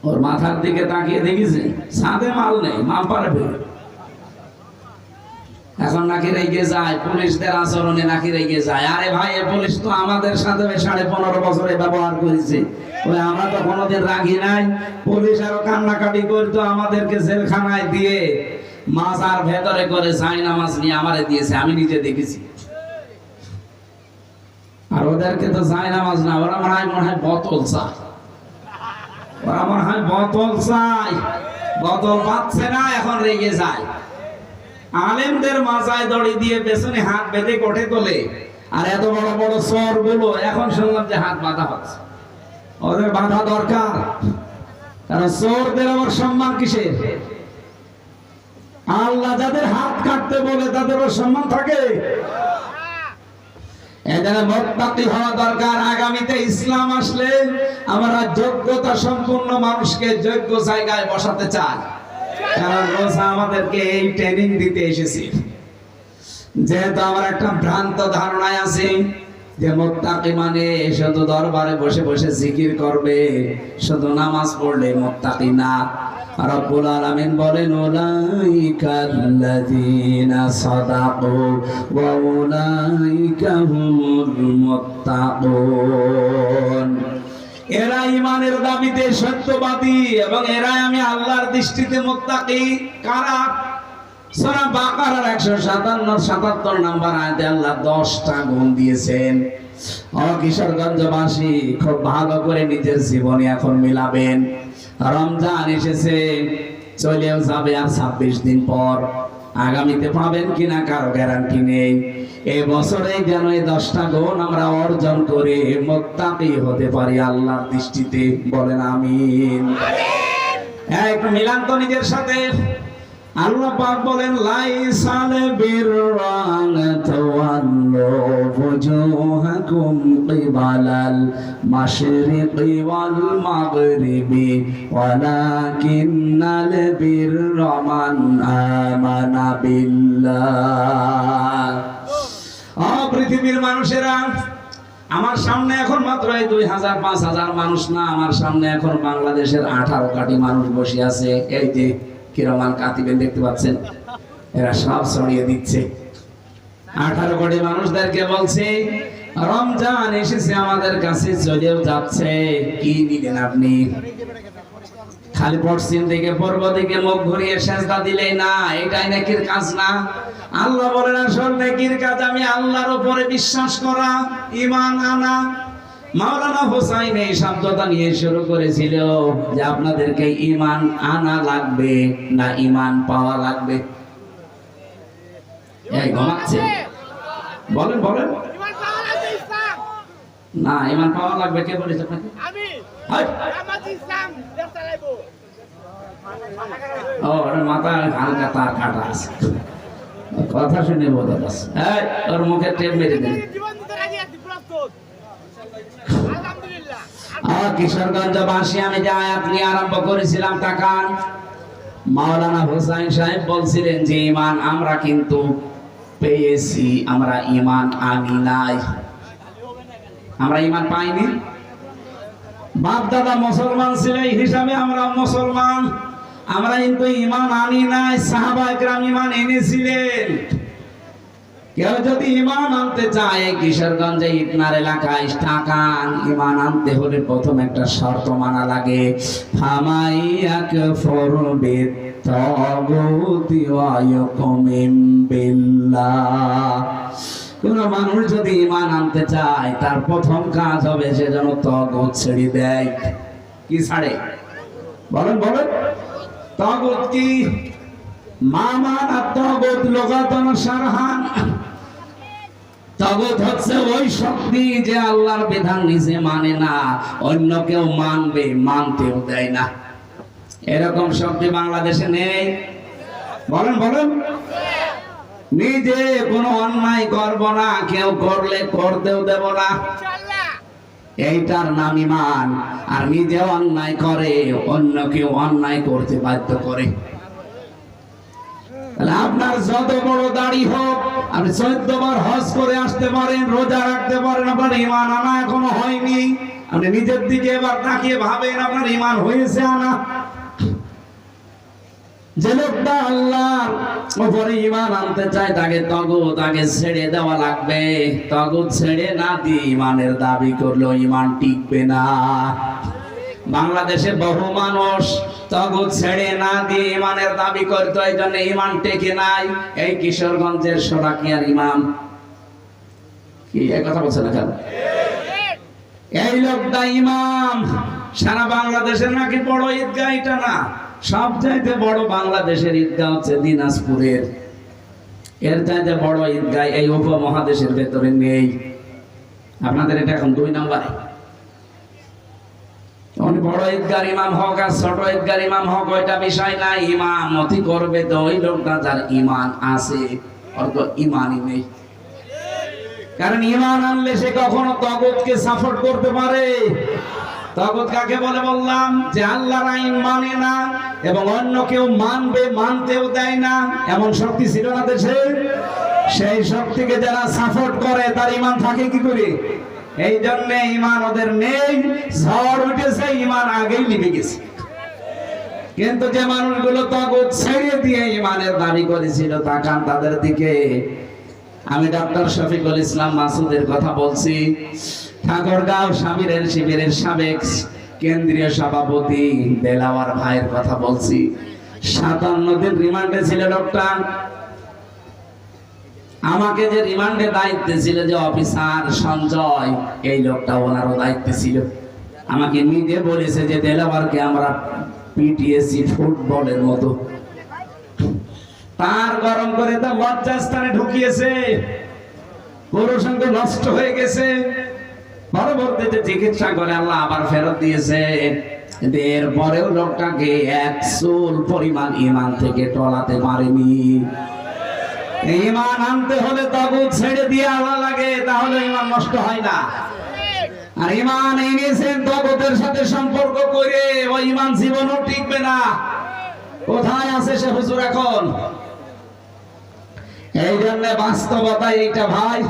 ওর মাথার দিকে তাকিয়ে দেখেছে ছাদে মাল নেই, মাল পারবে। এখন নাকি রেগে যায়, পুলিশদের আচরণে নাকি রেগে যায়। আরে ভাই, এ পুলিশ তো আমাদের সাথে 15.5 বছরে ব্যবহার করেছে, ওই আমরা তো কোনোদিন রাগি নাই। পুলিশ আরো কান্নাকাটি করতো, আমাদেরকে জেলখানায় দিয়ে মাজার ভেতরে করে জায়নামাজ নিয়ে আমারে দিয়েছে, আমি নিজে দেখেছি। আর ওদেরকে তো জায়নামাজ না, ওরা মনে হয় বোতল চায়, ওরা মনে হয় বোতল চাই, বোতল পাচ্ছে না, এখন রেগে যায়। আলেমদের মাজায় দড়ি দিয়ে পেছনে হাত বেঁধে কোঠে তোলে, আর এত বড় বড় চোর গুলো এখন শুনলাম যে হাত বাঁধা হচ্ছে। ওদের বাঁধা দরকার, কারণ চোরদের আবার সম্মান কিসের? আল্লাহ যাদের হাত কাটতে বলে তাদেরও সম্মান থাকে। এদের মুত্তাকি হওয়া দরকার। আগামীতে ইসলাম আসলে আমরা যোগ্যতা সম্পন্ন মানুষকে যোগ্য জায়গায় বসাতে চাই, কারণ রোজা আমাদেরকে এই ট্রেনিং দিতে এসেছি। যেহেতু আমার একটা ভ্রান্ত ধারণায় আছে যে মুত্তাকি মানে শুধু দরবারে বসে বসে জিকির করবে, শুধু নামাজ পড়লে মুত্তাকি না। রব্বুল আলামিন বলেন উলাইকাল্লাযীনা সাদাকু ওয়া উলাইকা হুমুল মুত্তাকুন। এরা ঈমানের দাবিতে সত্যবাদী এবং এরা আমি আল্লাহর দৃষ্টিতে মুত্তাকি। কারা? সূরা বাকারার 157 নম্বর আয়াতে আল্লাহ 10টা গুণ দিয়েছেন। ও কিশোরগঞ্জবাসী, খুব ভালো করে নিজের জীবনে এখন মিলাবেন। রমজান এসেছে, চলেও যাবে আর 26 দিন পর। আগামীতে পাবেন কিনা কারো গ্যারান্টি নেই। এই বছরে যেন এই 10টা গুণ আমরা অর্জন করে মুত্তাকি হতে পারি আল্লাহর দৃষ্টিতে। বলেন আমিন। হ্যাঁ, একটু মিলান তো নিজের সাথে। আল্লাহ পাক বলেন লাইসাল বিররা আন তাওয়াল্লু ওয়াজুহাকুম কিবালাল মাশরিকি ওয়াল মাগরিবি ওয়ালাকিন্নাল বিররা মান আমানা বিল্লাহ। পৃথিবীর মানুষেরা, আমার সামনে এখন মাত্র এই 2000-5000 মানুষ না, আমার সামনে এখন বাংলাদেশের 18 কোটি মানুষ বসে আছে। এই যে কিরমান কাতিবেন দেখতে পাচ্ছেন, এরা সব ছড়িয়ে দিচ্ছে। 18 কোটি মানুষদেরকে বলছে রমজান এসেছে আমাদের কাছে, চলেও যাচ্ছে। কি নিলেন আপনি? খালি পশ্চিম দিকে পূর্ব দিকে মুখ ঘুরিয়ে সেজদা দিলেই না, এটাই নেকির কাজ না। আল্লাহ বলেন আসল নেকির কাজ আমি আল্লাহর উপরে বিশ্বাস করা, ঈমান আনা। মাওলানা হোসাইন এই শব্দটা নিয়ে শুরু করেছিল যে আপনাদেরকে ঈমান আনা লাগবে না ঈমান পাওয়া লাগবে। এই ঘুমাচ্ছে, বলেন বলেন। না, ঈমান পাওয়া লাগবে। কে বলেছে আপনাকে? আমি। ও, মাথা হালকা তার কাটা আছে, কথা শুনে বোঝা যাচ্ছে। ওর মুখে টেপ মেরে দেন। কিশোরগঞ্জবাসী, আমি যে আয়াত নিয়ে আরম্ভ করেছিলাম তাকান। মাওলানা হোসাইন সাহেব বলছিলেন যে ঈমান আমরা কিন্তু পেয়েছি, আমরা ঈমান আনি নাই। আমরা ঈমান পাইনি। বাপ দাদা মুসলমান ছিল এই হিসাবে আমরা মুসলমান, আমরা কিন্তু ঈমান আনি নাই। সাহাবায়ে কেরাম ঈমান এনেছিলেন। কেউ যদি ঈমান আনতে চায় কিশোরগঞ্জে ইটনার এলাকায় তাকান, ঈমান আনতে হলে প্রথম একটা শর্ত মানা লাগে। ফামাইয়াকফুর বিত-তাগুতি ওয়া ইউমিন বিল্লাহ। কোন মানুষ যদি ঈমান আনতে চায় তার প্রথম কাজ হবে সে যেন তাগুত ছেড়ে দেয়। কি ছাড়ে? বলেন বলেন। তাগুত কি? মামান আত-তাগুত লুগাতান শারহান। তাগুত হচ্ছে ওই শক্তি যে আল্লাহর বিধান নিজে মানে না, অন্য কেউ মানবে, মানতেও দেয় না। এরকম শক্তি বাংলাদেশে নেই। বলেন বলেন। নিজে কোনো অন্যায় করব না, কেউ করলে করতেও দেব না, এইটার নাম ঈমান। আর নিজে অন্যায় করে অন্য কেউ অন্যায় করতে বাধ্য করে। আপনার যত বড় দাড়ি হোক, আপনি 14 বার হজ করে আসতে পারেন, রোজা রাখতে পারেন, আপনার ঈমান আনা এখনো হয়নি। আপনি নিজের দিকে এবার তাকিয়ে ভাবেন আপনার ঈমান হয়েছে আনা। যে লোকটা আল্লাহর উপরে ঈমান আনতে চায় তাকে তাগুত আগে ছেড়ে দেওয়া লাগবে। তাগুত ছেড়ে না দিয়ে ঈমানের দাবি করলেও ঈমান টিকবে না। বাংলাদেশে বহু মানুষ তাগুত ছেড়ে না দিয়ে ঈমানের দাবি করতে, এই জন্য ঈমান টেকে নাই। এই কিশোরগঞ্জের শোলাকিয়ার ইমাম কি এই কথা বলছে না কেন? এই লোকটা ইমাম। সারা বাংলাদেশের নাকি বড় ঈদগাহ এটা না, সবচাইতে বড় বাংলাদেশের ঈদগাহ হচ্ছে দিনাজপুরের। এর চাইতে বড় ঈদগাহ এই উপমহাদেশের ভেতরে নেই। আপনাদের এটা এখন 2 নম্বরে। বড় ঈদগার ইমাম হোক আর ছোট ঈদগার ইমাম হোক ওইটা বিষয় না, ইমামতি করবে তো ওই লোকটা যার ঈমান আছে, ওর তো ঈমানই নেই। কারণ ঈমান আনলে সে কখনো তাগুতকে সাপোর্ট করতে পারে। তাগুত কাকে বলে বললাম? যে আল্লাহর আইন মানে না এবং অন্য কেউ মানবে, মানতেও দেয় না, এমন শক্তি ছিল না দেশে। সেই শক্তিকে যারা সাপোর্ট করে তার ঈমান থাকে কি করে? এই জন্য ঈমান ওদের নেই। ঝড় উঠেছে, ঈমান আগেই নিভে গেছে। কিন্তু যে মানুষগুলো তাগুত ছেড়ে দিয়ে ইমানের দাবি করেছিল, তাকান তাদের দিকে। আমি ডক্টর শফিকুল ইসলাম মাসুদের কথা বলছি, ঠাকুরগাঁও সাবিরের শিবিরের সাবেক কেন্দ্রীয় সভাপতি দেলাওয়ার ভাইয়ের কথা বলছি। 57 দিন রিমান্ডে ছিল লোকটা। আমাকে যে রিমান্ডে দায়িত্বে ছিল যে অফিসার সঞ্জয়, এই লোকটা ওনারও দায়িত্বে ছিল। আমাকে নিজে বলেছে যে দেলাওয়ারকে আমরা পিটিএসি ফুটবলের মতো। তার গরম করে তা লজ্জাস্থানে ঢুকিয়েছে, পুরুষাঙ্গ নষ্ট হয়ে গেছে। পরবর্তীতে চিকিৎসা করে আল্লাহ আবার ফেরত দিয়েছে। এরপরেও লোকটাকে 1 চুল পরিমাণ ইমান থেকে টলাতে পারেনি। ইমান আনতে হলে তাগুত ছেড়ে দিয়ে আল্লাহ লাগে, তাহলে ইমান নষ্ট হয় না। আর ইমান এনেছেন তাগুতের সাথে সম্পর্ক করে, ওই ইমান জীবনও টিকবে না। কোথায় আছে সে হুজুর এখন? এই জন্য বাস্তবতা এইটা ভাই,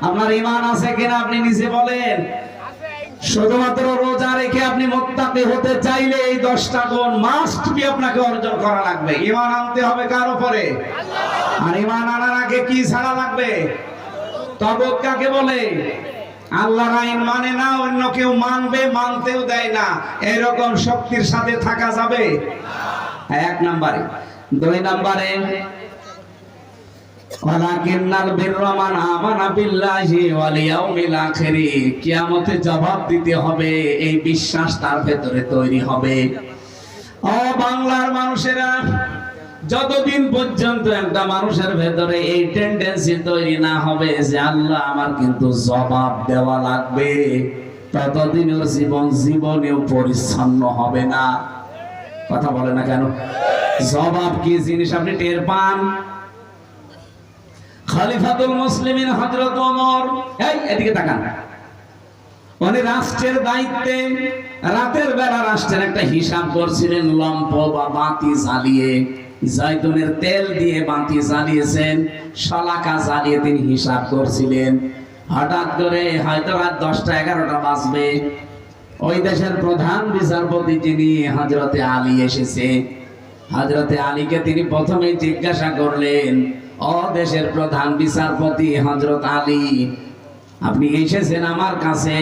আপনার ইমান আছে কিনা আপনি নিজে বলেন। শুধুমাত্র রোজা রেখে আপনি মুত্তাকি হতে চাইলে এই 10টা গুণ মাস্ট বি আপনাকে অর্জন করা লাগবে। ইমান আনতে হবে কার উপরে? আর ইমান আনার আগে কি ছাড়া লাগবে? তাগুত কাকে বলে? আল্লাহর আইন মানে না, অন্য কেউ মানবে, মানতেও দেয় না, এরকম শক্তির সাথে থাকা যাবে? 1 নম্বরে। 2 নম্বরে, ওয়ালাকিন্নাল বিররা মান আমানা বিল্লাহি ওয়াল ইয়াউমিল আখির। কিয়ামতে জবাব দিতে হবে, এই বিশ্বাস তার ভেতরে তৈরি হবে। ও বাংলার মানুষেরা, যতদিন পর্যন্ত একটা মানুষের ভেতরে এই টেন্ডেন্সি তৈরি না হবে যে আল্লাহ আমার কিন্তু জবাব দেওয়া লাগবে, ততদিন ওর জীবনেও পরিচ্ছন্ন হবে না। কথা বলে না কেন? জবাব কি জিনিস আপনি টের পান? খলিফাতুল মুসলিমিন হযরত ওমর, এই এদিকে তাকান, উনি রাষ্ট্রের দায়িত্বে রাতের বেলা রাষ্ট্রের একটা হিসাব করছিলেন। লম্প বা বাতি জ্বালিয়ে, জয়তুনের তেল দিয়ে বাতি জ্বালিয়েছেন, শলাকা জ্বালিয়ে তিনি হিসাব করছিলেন। হঠাৎ করে হয়তো রাত 10টা 11টা বাজবে, ওই দেশের প্রধান বিচারপতি যিনি হযরতে আলী এসেছে। হযরতে আলীকে তিনি প্রথমে জিজ্ঞাসা করলেন, ও দেশের প্রধান বিচারপতি হযরত আলী, আপনি এসেছেন আমার কাছে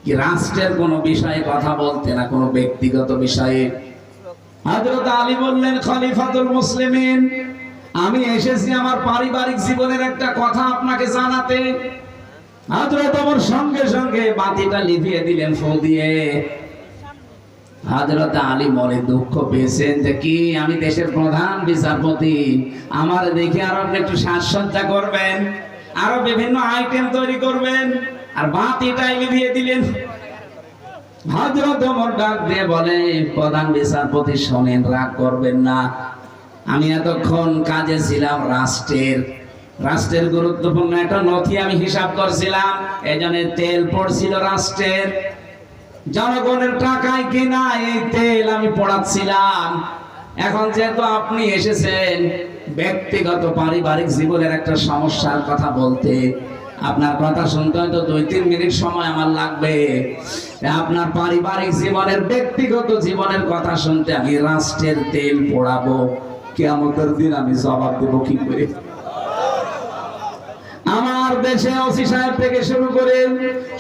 কি রাষ্ট্রের কোনো বিষয়ে কথা বলতে, না কোনো ব্যক্তিগত বিষয়ে? হযরত আলী বললেন, খলিফাতুল মুসলিমিন, আমি এসেছি আমার পারিবারিক জীবনের একটা কথা আপনাকে জানাতে। হযরত ওমর সঙ্গে সঙ্গে বাতিটা লিভিয়ে দিলেন ফু দিয়ে। হযরত আলী মনে দুঃখ পেয়েছেন যে কি, আমি দেশের প্রধান বিচারপতি, আমার দেখে আরো একটু সাজসজ্জা করবেন, আরো বিভিন্ন আইটেম তৈরি করবেন, আর বাতিটাই লিভিয়ে দিলেন। হযরত ওমর ডাক দিয়ে বলে, প্রধান বিচারপতি শোনেন, রাগ করবেন না, আমি এতক্ষণ কাজে ছিলাম রাষ্ট্রের গুরুত্বপূর্ণ একটা নথি আমি হিসাব করছিলাম, এজন্য তেল পড়ছিল রাষ্ট্রের, জনগণের টাকায় কিনা এই তেল আমি পড়াচ্ছিলাম। এখন যেহেতু আপনি এসেছেন ব্যক্তিগত পারিবারিক জীবনের একটা সমস্যার কথা বলতে, আপনার কথা শুনতে হয়তো 2-3 মিনিট সময় আমার লাগবে। আপনার পারিবারিক জীবনের ব্যক্তিগত জীবনের কথা শুনতে আমি রাষ্ট্রের তেল পোড়াবো, কিয়ামতের দিন আমি জবাব দেব কি করে? আমার দেশে ওসি সাহেব থেকে শুরু করে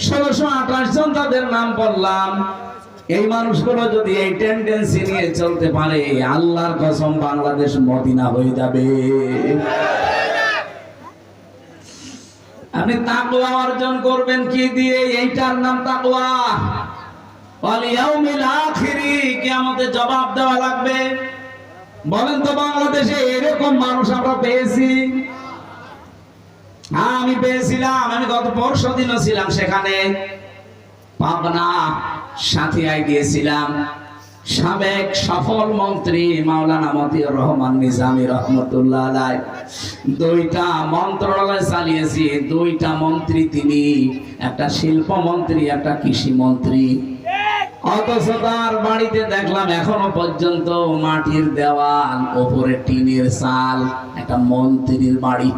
1628 জন তাদের নাম বললাম। এই মানুষগুলো যদি এই টেন্ডেন্সি নিয়ে চলতে পারে, আল্লাহর কসম বাংলাদেশ মদিনা হয়ে যাবে। আপনি তাকওয়া অর্জন করবেন কি দিয়ে? এইটার নাম তাকওয়া। ওয়াল ইয়াউমিল আখির, কিয়ামতে জবাব দেওয়া লাগবে। বলেন তো বাংলাদেশে এরকম মানুষ আমরা পেয়েছি? হ্যাঁ, আমি পেয়েছিলাম। আমি গত পরশুদিনও ছিলাম সেখানে, পাবনা সাথিয়ায় গিয়েছিলাম। সাবেক সফল মন্ত্রী মাওলানা মতিউর রহমান নিজামী রহমতুল্লাহ আলাইহি 2টা মন্ত্রণালয় চালিয়েছি। 2টা মন্ত্রী তিনি, একটা শিল্প মন্ত্রী, একটা কৃষি মন্ত্রী। অথচ তার বাড়িতে দেখলাম এখনো পর্যন্ত মাটির দেওয়াল, ওপরে টিনের চাল, একটা মন্ত্রীর বাড়ি।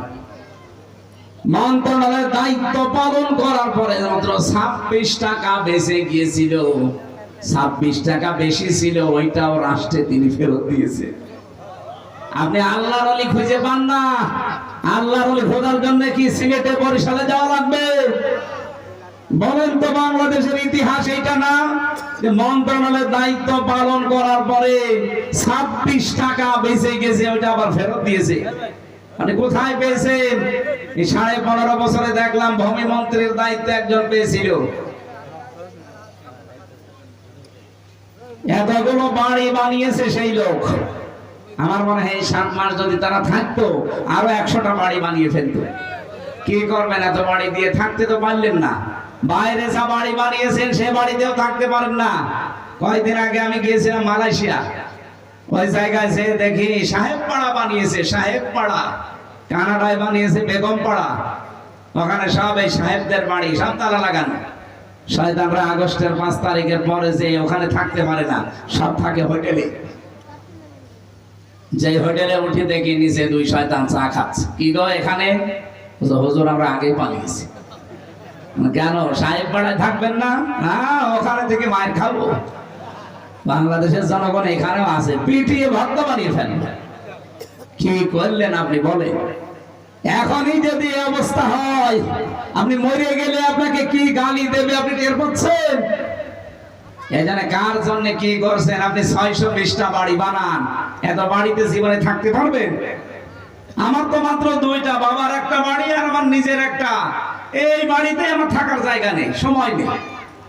মন্ত্রণালয়ের দায়িত্ব পালন করার পরে মাত্র 26 টাকা বেঁচে গিয়েছিল। 26 টাকা বেশি ছিল, ওইটাও রাষ্ট্রে তিনি ফেরত দিয়েছে। আপনি আল্লাহর ওলি খুঁজে পান না। আল্লাহর ওলি খোঁজার জন্য কি সিলেটে বরিশালে যাওয়া লাগবে? বলেন তো, বাংলাদেশের ইতিহাস এইটা না যে মন্ত্রণালয়ের দায়িত্ব পালন করার পরে 26 টাকা বেঁচে গেছে, ওইটা আবার ফেরত দিয়েছে। মানে কোথায় পেয়েছেন? এই 15.5 বছরে দেখলাম ভূমি মন্ত্রীর দায়িত্ব একজন পেয়েছিল। এতগুলো বাড়ি বানিয়েছে সেই লোক। আমার মনে হয় 7 মাস যদি তারা থাকতো আরো 100টা বাড়ি বানিয়ে ফেলতো। কি করবেন? এত বাড়ি দিয়ে থাকতে তো পারলেন না। বাইরে যা বাড়ি বানিয়েছেন সে বাড়িতেও থাকতে পারেন না। কয়েকদিন আগে আমি গিয়েছিলাম মালয়েশিয়া। ওই জায়গায় যে দেখি সাহেব পাড়া বানিয়েছে, সাহেব পাড়া। কানাডায় বানিয়েছে বেগম পাড়া। ওখানে সব এই সাহেবদের বাড়ি, সব তালা লাগানো। শয়তানরা আগস্টের 5 তারিখের পরে যে ওখানে থাকতে পারে না, সব থাকে হোটেলে। যে হোটেলে উঠে দেখি নিচে 2 শয়তান চা খাচ্ছে। কি গো এখানে? হুজুর আমরা আগেই পালিয়েছি। কেন? সাহেব পাড়ায় থাকবেন না? না, ওখানে থেকে মায়ের খাবো। বাংলাদেশের জনগণ এখানেও আছে, পিটিয়ে ভক্ত বানিয়ে ফেলেন। কি করলেন আপনি বলেন? এখনই যদি এই অবস্থা হয়, আপনি মরে গেলে আপনাকে কি গালি দেবে আপনি টের পাচ্ছেন? এই জন্য কার জন্য কি করছেন? আপনি 620টা বাড়ি বানান, এত বাড়িতে জীবনে থাকতে পারবেন? আমার তো মাত্র 2টা, বাবার একটা বাড়ি আর আমার নিজের একটা। এই বাড়িতে আমার থাকার জায়গা নেই, সময় নেই।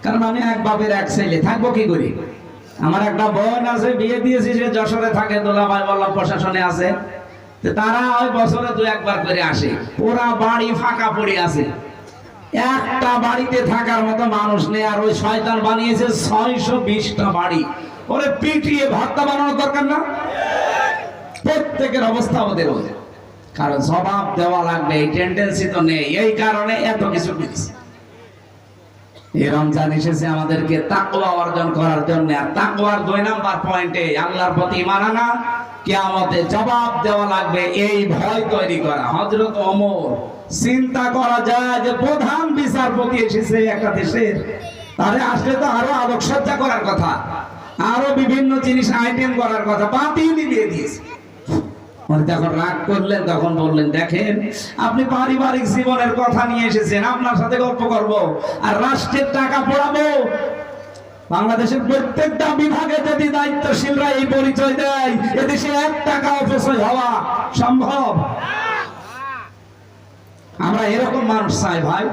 কারণ আমি এক বাপের এক ছেলে, থাকবো কি করে? আমার একটা বোন আছে, বিয়ে দিয়েছি, সে যশোরে থাকে, দোলাভাই বললাম প্রশাসনে আছে। তারা ওই বছরে 2-1 বার করে আসে। ওরা বাড়ি ফাঁকা পড়ে আছে, একটা বাড়িতে থাকার মতো মানুষ নেই। আর ওই শয়তান বানিয়েছে 620টা বাড়ি। ওরে পিটিয়ে ভর্তা বানানোর দরকার না? প্রত্যেকের অবস্থা ওদের ওদের, কারণ জবাব দেওয়া লাগবে এই টেন্ডেন্সি তো নেই। এই কারণে এত কিছু করেছে। এই রমজান এসেছে আমাদেরকে তাকওয়া অর্জন করার জন্য। আর তাকওয়ার 2 নাম্বার পয়েন্টে আল্লাহর প্রতি ঈমান আনা, কিয়ামতে জবাব দেওয়া লাগবে, এই ভয় তৈরি করা। হযরত ওমর, চিন্তা করা যায় যে প্রধান বিচারপতি এসেছে একটা দেশের, তারে আসলে তো আরো আলোকসজ্জা করার কথা, আরো বিভিন্ন জিনিস আইটেম করার কথা, বাতিল নিভিয়ে দিয়েছে। যখন রাগ করলেন তখন বললেন, দেখেন আপনি পারিবারিক জীবনের কথা নিয়ে এসেছেন, আপনার সাথে গল্প করব আর রাষ্ট্রের টাকা পড়াবো। বাংলাদেশের প্রত্যেকটা বিভাগে যদি দায়িত্বশীলরা এই পরিচয় দেয়, এদেশে 1 টাকা অপচয় হওয়া সম্ভব? আমরা এরকম মানুষ চাই ভাই।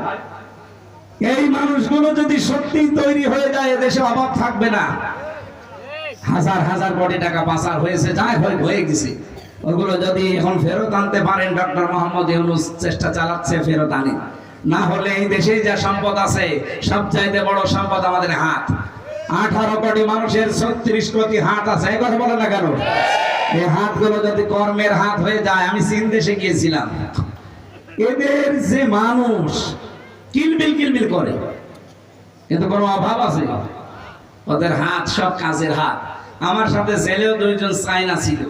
এই মানুষগুলো যদি সত্যি তৈরি হয়ে যায়, এদেশে অভাব থাকবে না। হাজার হাজার কোটি টাকা পাচার হয়েছে, যাই হয়ে গেছে, ওগুলো যদি এখন ফেরত আনতে পারেন, ডক্টর মোহাম্মদ ইউনূস চেষ্টা চালাচ্ছে, ফেরত আনেন। না হলে এই দেশে যা সম্পদ আছে, সবচাইতে বড় সম্পদ আমাদের হাত। 18 কোটি মানুষের 36 কোটি হাত আছে, এই কথা বলে না কেন? এই হাতগুলো যদি কর্মের হাত হয়ে যায়। আমি চীন দেশে গিয়েছিলাম, এদের যে মানুষ কিলবিল কিলবিল করে, কিন্তু কোনো অভাব আছে? ওদের হাত সব কাজের হাত। আমার সাথে ছেলেও 2জন চাইনা ছিল,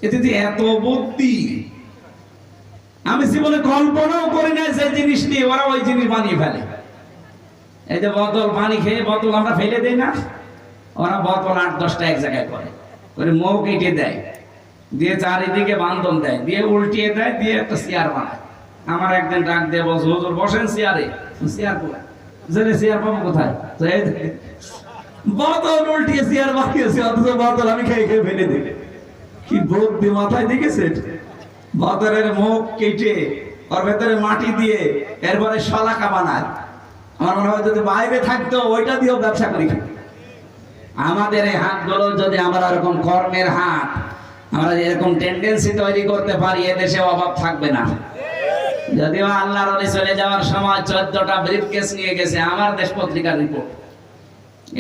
এতে এত বুদ্ধি আমি জীবনে কল্পনাও করি না যে জিনিস নিয়ে ওরা ওই জিনিস বানিয়ে ফেলে। এই যে বোতল, পানি খেয়ে বোতল আমরা ফেলে দেই না, ওরা বোতল 8-10টা এক জায়গায় করে মুখ কেটে দেয়, দিয়ে চারিদিকে বান্ধন দেয়, দিয়ে উল্টিয়ে দেয়, দিয়ে একটা চেয়ার বানায়। আমার একদিন ডাক দিয়ে বলছে, হুজুর বসেন চেয়ারে। চেয়ার কোথায়? চেয়ার পাবো কোথায়? বোতল উল্টিয়ে চেয়ার বানিয়েছে, অথচ বোতল আমি খেয়ে খেয়ে ফেলে দিই। কি বুদ্ধি মাথায় দেখেছে? বোতলের মুখ কেটে ওর ভেতরে মাটি দিয়ে এরপরে শলাকা বানায়। আমার মনে হয় যদি বাইরে থাকতো ওইটা দিয়েও ব্যবসা করি। আমাদের এই হাতগুলো যদি আমরা এরকম কর্মের হাত, আমরা এরকম টেন্ডেন্সি তৈরি করতে পারি, এদেশে অভাব থাকবে না। যদিও আল্লাহর ওলি চলে যাওয়ার সময় 14টা ব্রিফকেস নিয়ে গেছে, আমার দেশ পত্রিকার রিপোর্ট।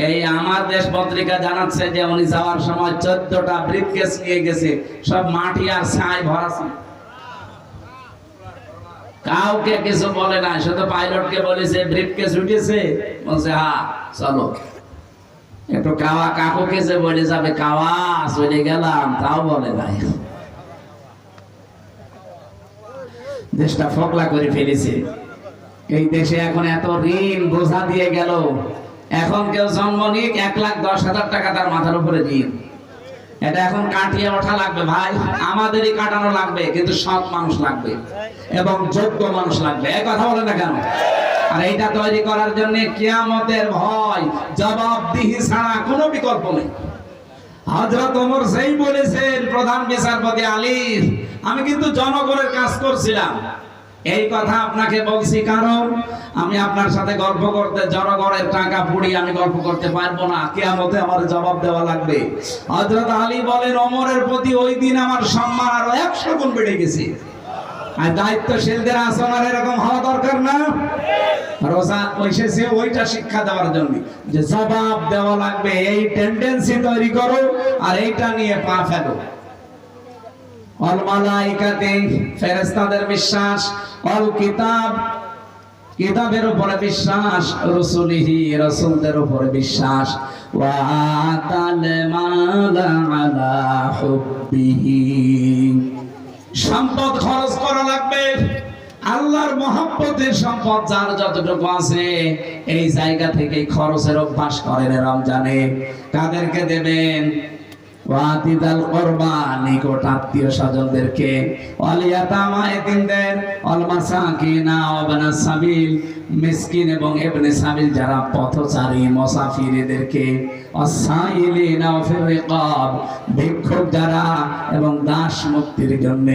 এই আমার দেশ পত্রিকা জানাচ্ছে যে উনি যাওয়ার সময় 14টা ব্রিফকেস নিয়ে গেছে, সব মাটি আর ছাই ভরা ছিল। কাউকে কিছু বলে না, শুধু পাইলটকে বলেছে ব্রিফকেস উঠেছে, বলছে হ্যাঁ চলো। একটু কাওয়া কাকুকে যে বলে যাবে কাওয়া চলে গেলাম, তাও বলে নাই। দেশটা ফকলা করে ফেলেছে। এই দেশে এখন এত ঋণ বোঝা দিয়ে গেল, এখন কেউ জন্ম নিয়ে 1,10,000 টাকা তার মাথার উপরে দিন, এটা এখন কাটিয়ে ওঠা লাগবে ভাই, আমাদেরই কাটানো লাগবে, কিন্তু সৎ মানুষ লাগবে এবং যোগ্য মানুষ লাগবে। এই কথা বলে না কেন? আর এইটা তৈরি করার জন্য কিয়ামতের ভয়, জবাবদিহি ছাড়া কোনো বিকল্প নেই। হযরত ওমর সেই বলেছেন প্রধান বিচারপতি আলী, আমি কিন্তু জনগণের কাজ করছিলাম। এই কথা আপনাকে বলছি কারণ আমি আপনার সাথে গল্প করতে, জনগণের টাকা পুড়িয়ে আমি গল্প করতে পারবো না, কিয়ামতে আমার জবাব দেওয়া লাগবে। হযরত আলী বলেন, ওমরের প্রতি ওই দিন আমার সম্মান আরো 100 গুণ বেড়ে গেছে। আর দায়িত্বশীলদের আচরণ এরকম হওয়া দরকার না? রোজা এসেছে ওইটা শিক্ষা দেওয়ার জন্য যে জবাব দেওয়া লাগবে, এই টেন্ডেন্সি তৈরি করো আর এইটা নিয়ে পা ফেলো। অল মালাইকাতে ফেরেশতাদের বিশ্বাস, অল কিতাব কিতাবের উপরে বিশ্বাস, রসুলিহি রাসূলদের উপরে বিশ্বাস, ওয়া আতাল মালা আলা হুব্বিহি সম্পদ খরচ করা লাগবে। আল্লাহর মহব্বতের সম্পদ যার যতটুকু আছে এই জায়গা থেকে খরচের অভ্যাস করেন রমজানে। কাদেরকে দেবেন? ওয়াতিদাল কুরবা, নিকট আত্মীয় স্বজনদেরকে, ওয়াল ইয়াতামা এতিমদের, ওয়াল মাসাকিনা ওয়া ইবনাস সাবিল, মিসকিন এবং ইবনে সাবিল যারা পথচারী মুসাফির এদেরকে, ওয়াসাইলিনা ওয়া ফির রিকাব ভিক্ষুক যারা এবং দাস মুক্তির জন্য।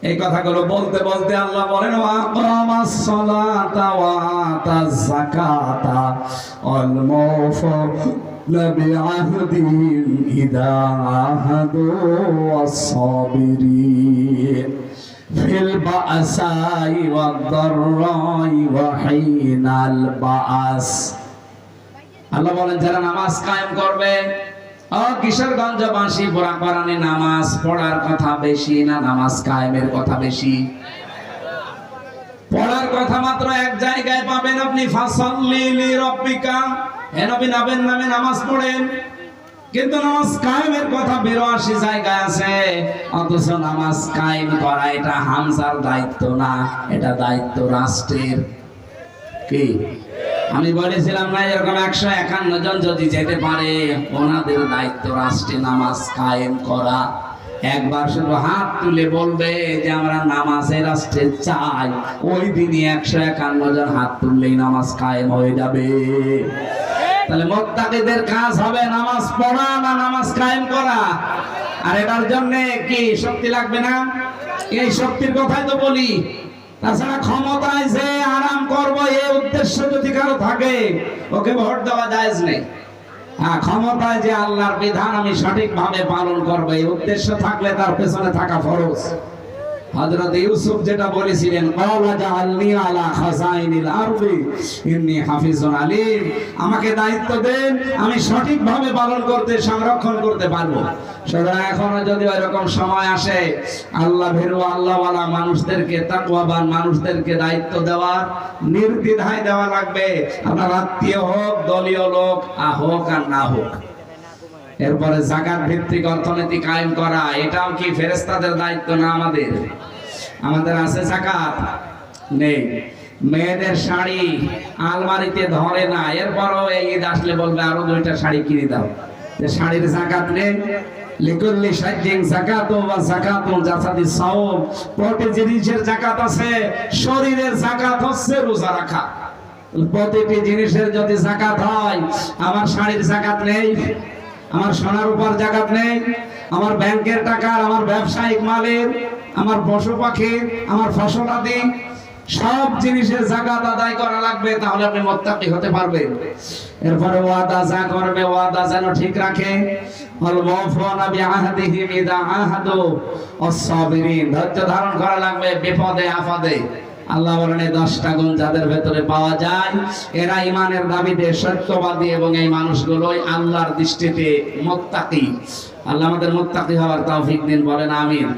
এই কথাগুলো বলতে বলতে আল্লাহ বলেন, ওয়াকামাস সালাতা ওয়া আতাজ যাকাতা ওয়াল মুফিনা বিআহদিহিম ইযা আহাদু ওয়াস-সাবিরিন ফিল বা'সাই ওয়াদ-দাররাই ওয়া হিনাল বা'স। আল্লাহ বলেন যারা নামাজ কায়েম করবে। কিশোরগঞ্জবাসী কোরআনে নামাজ পড়ার কথা বেশি না নামাজ কায়েমের কথা বেশি? পড়ার কথা মাত্র এক জায়গায় পাবেন আপনি, ফাসাল্লি লিরাব্বিকা, হে নবী নবীর নামে নামাজ পড়েন। কিন্তু নামাজ কায়েমের কথা 82 জায়গায় আছে। অথচ নামাজ কায়েম করা এটা হামজার দায়িত্ব না, এটা দায়িত্ব রাষ্ট্রের। কি আমি বলেছিলাম না, এরকম 151 জন যদি যেতে পারে ওনাদের দায়িত্ব রাষ্ট্রে নামাজ কায়েম করা। একবার শুধু হাত তুলে বলবে যে আমরা নামাজে রাষ্ট্রে চাই, ওই দিনই 151 জন হাত তুললেই নামাজ কায়েম হয়ে যাবে। তাহলে মুত্তাকিদের কাজ হবে নামাজ পড়া না নামাজ কায়েম করা? আর এটার জন্য কি শক্তি লাগবে না? এই শক্তির কথাই তো বলি। তাছাড়া ক্ষমতায় যে আরাম করবো এই উদ্দেশ্য যদি কারো থাকে, ওকে ভোট দেওয়া জায়েজ নেই। ক্ষমতায় যে আল্লাহর বিধান আমি সঠিকভাবে পালন করবো এই উদ্দেশ্য থাকলে তার পেছনে থাকা ফরজ। হযরত ইউসুফ যেটা বলেছিলেন, ক্বালা জাআলনি আলা খাযাইনিল আরদি ইন্নী হাফিজুন আলীম, আমাকে দায়িত্ব দেন, আমি সঠিকভাবে পালন করতে, সংরক্ষণ করতে পারবো। সুতরাং এখনো যদি এরকম সময় আসে, আল্লাহ ভীরু আল্লাহওয়ালা মানুষদেরকে, তাকওয়াবান মানুষদেরকে দায়িত্ব দেওয়ার নির্দ্বিধায় দেওয়া লাগবে। আপনার আত্মীয় হোক, দলীয় লোক হোক আর না হোক। এরপরে যাকাত ভিত্তিক অর্থনীতি কায়েম করা, এটাও কি ফেরেশতাদের দায়িত্ব না আমাদের? আমাদের আছে যাকাত? নেই। মেয়েদের শাড়ি আলমারিতে ধরে না, এরপরও এই ঈদ আসলে বলবে আরো 2টা শাড়ি কিনে দাও। যে শাড়ির যাকাত নেই। লিকুল্লি শাইইন যাকাতুন ওয়া যাকাতুন জাসাদিস সাওম, প্রতি জিনিসের যাকাত আছে। শরীরের যাকাত হচ্ছে রোজা রাখা। প্রতিটি জিনিসের যদি যাকাত হয়, আমার শাড়ির যাকাত নেই, আমার সোনার উপর যাকাত নেই, আমার ব্যাংকের টাকার, আমার ব্যবসায়িক মালের, আমার পশু পাখির, আমার ফসলাদি সব জিনিসের যাকাত আদায় করা লাগবে, তাহলে আপনি মুত্তাকি হতে পারবেন। এরপরে ওয়াদা যা করবে ওয়াদা যেন ঠিক রাখে। ওয়াল মুফুনা বিআহদিহিম ইযা আহাদু ওয়াস-সাবিরিন, ধৈর্য ধারণ করা লাগবে বিপদে আপদে। আল্লাহ বলেন 10টা গুণ যাদের ভেতরে পাওয়া যায় এরা ঈমানের দাবিতে সত্যবাদী এবং এই মানুষগুলোই আল্লাহর দৃষ্টিতে মুত্তাকি। আল্লাহ আমাদের মুত্তাকি হওয়ার তৌফিক দিন, বলেন আমিন।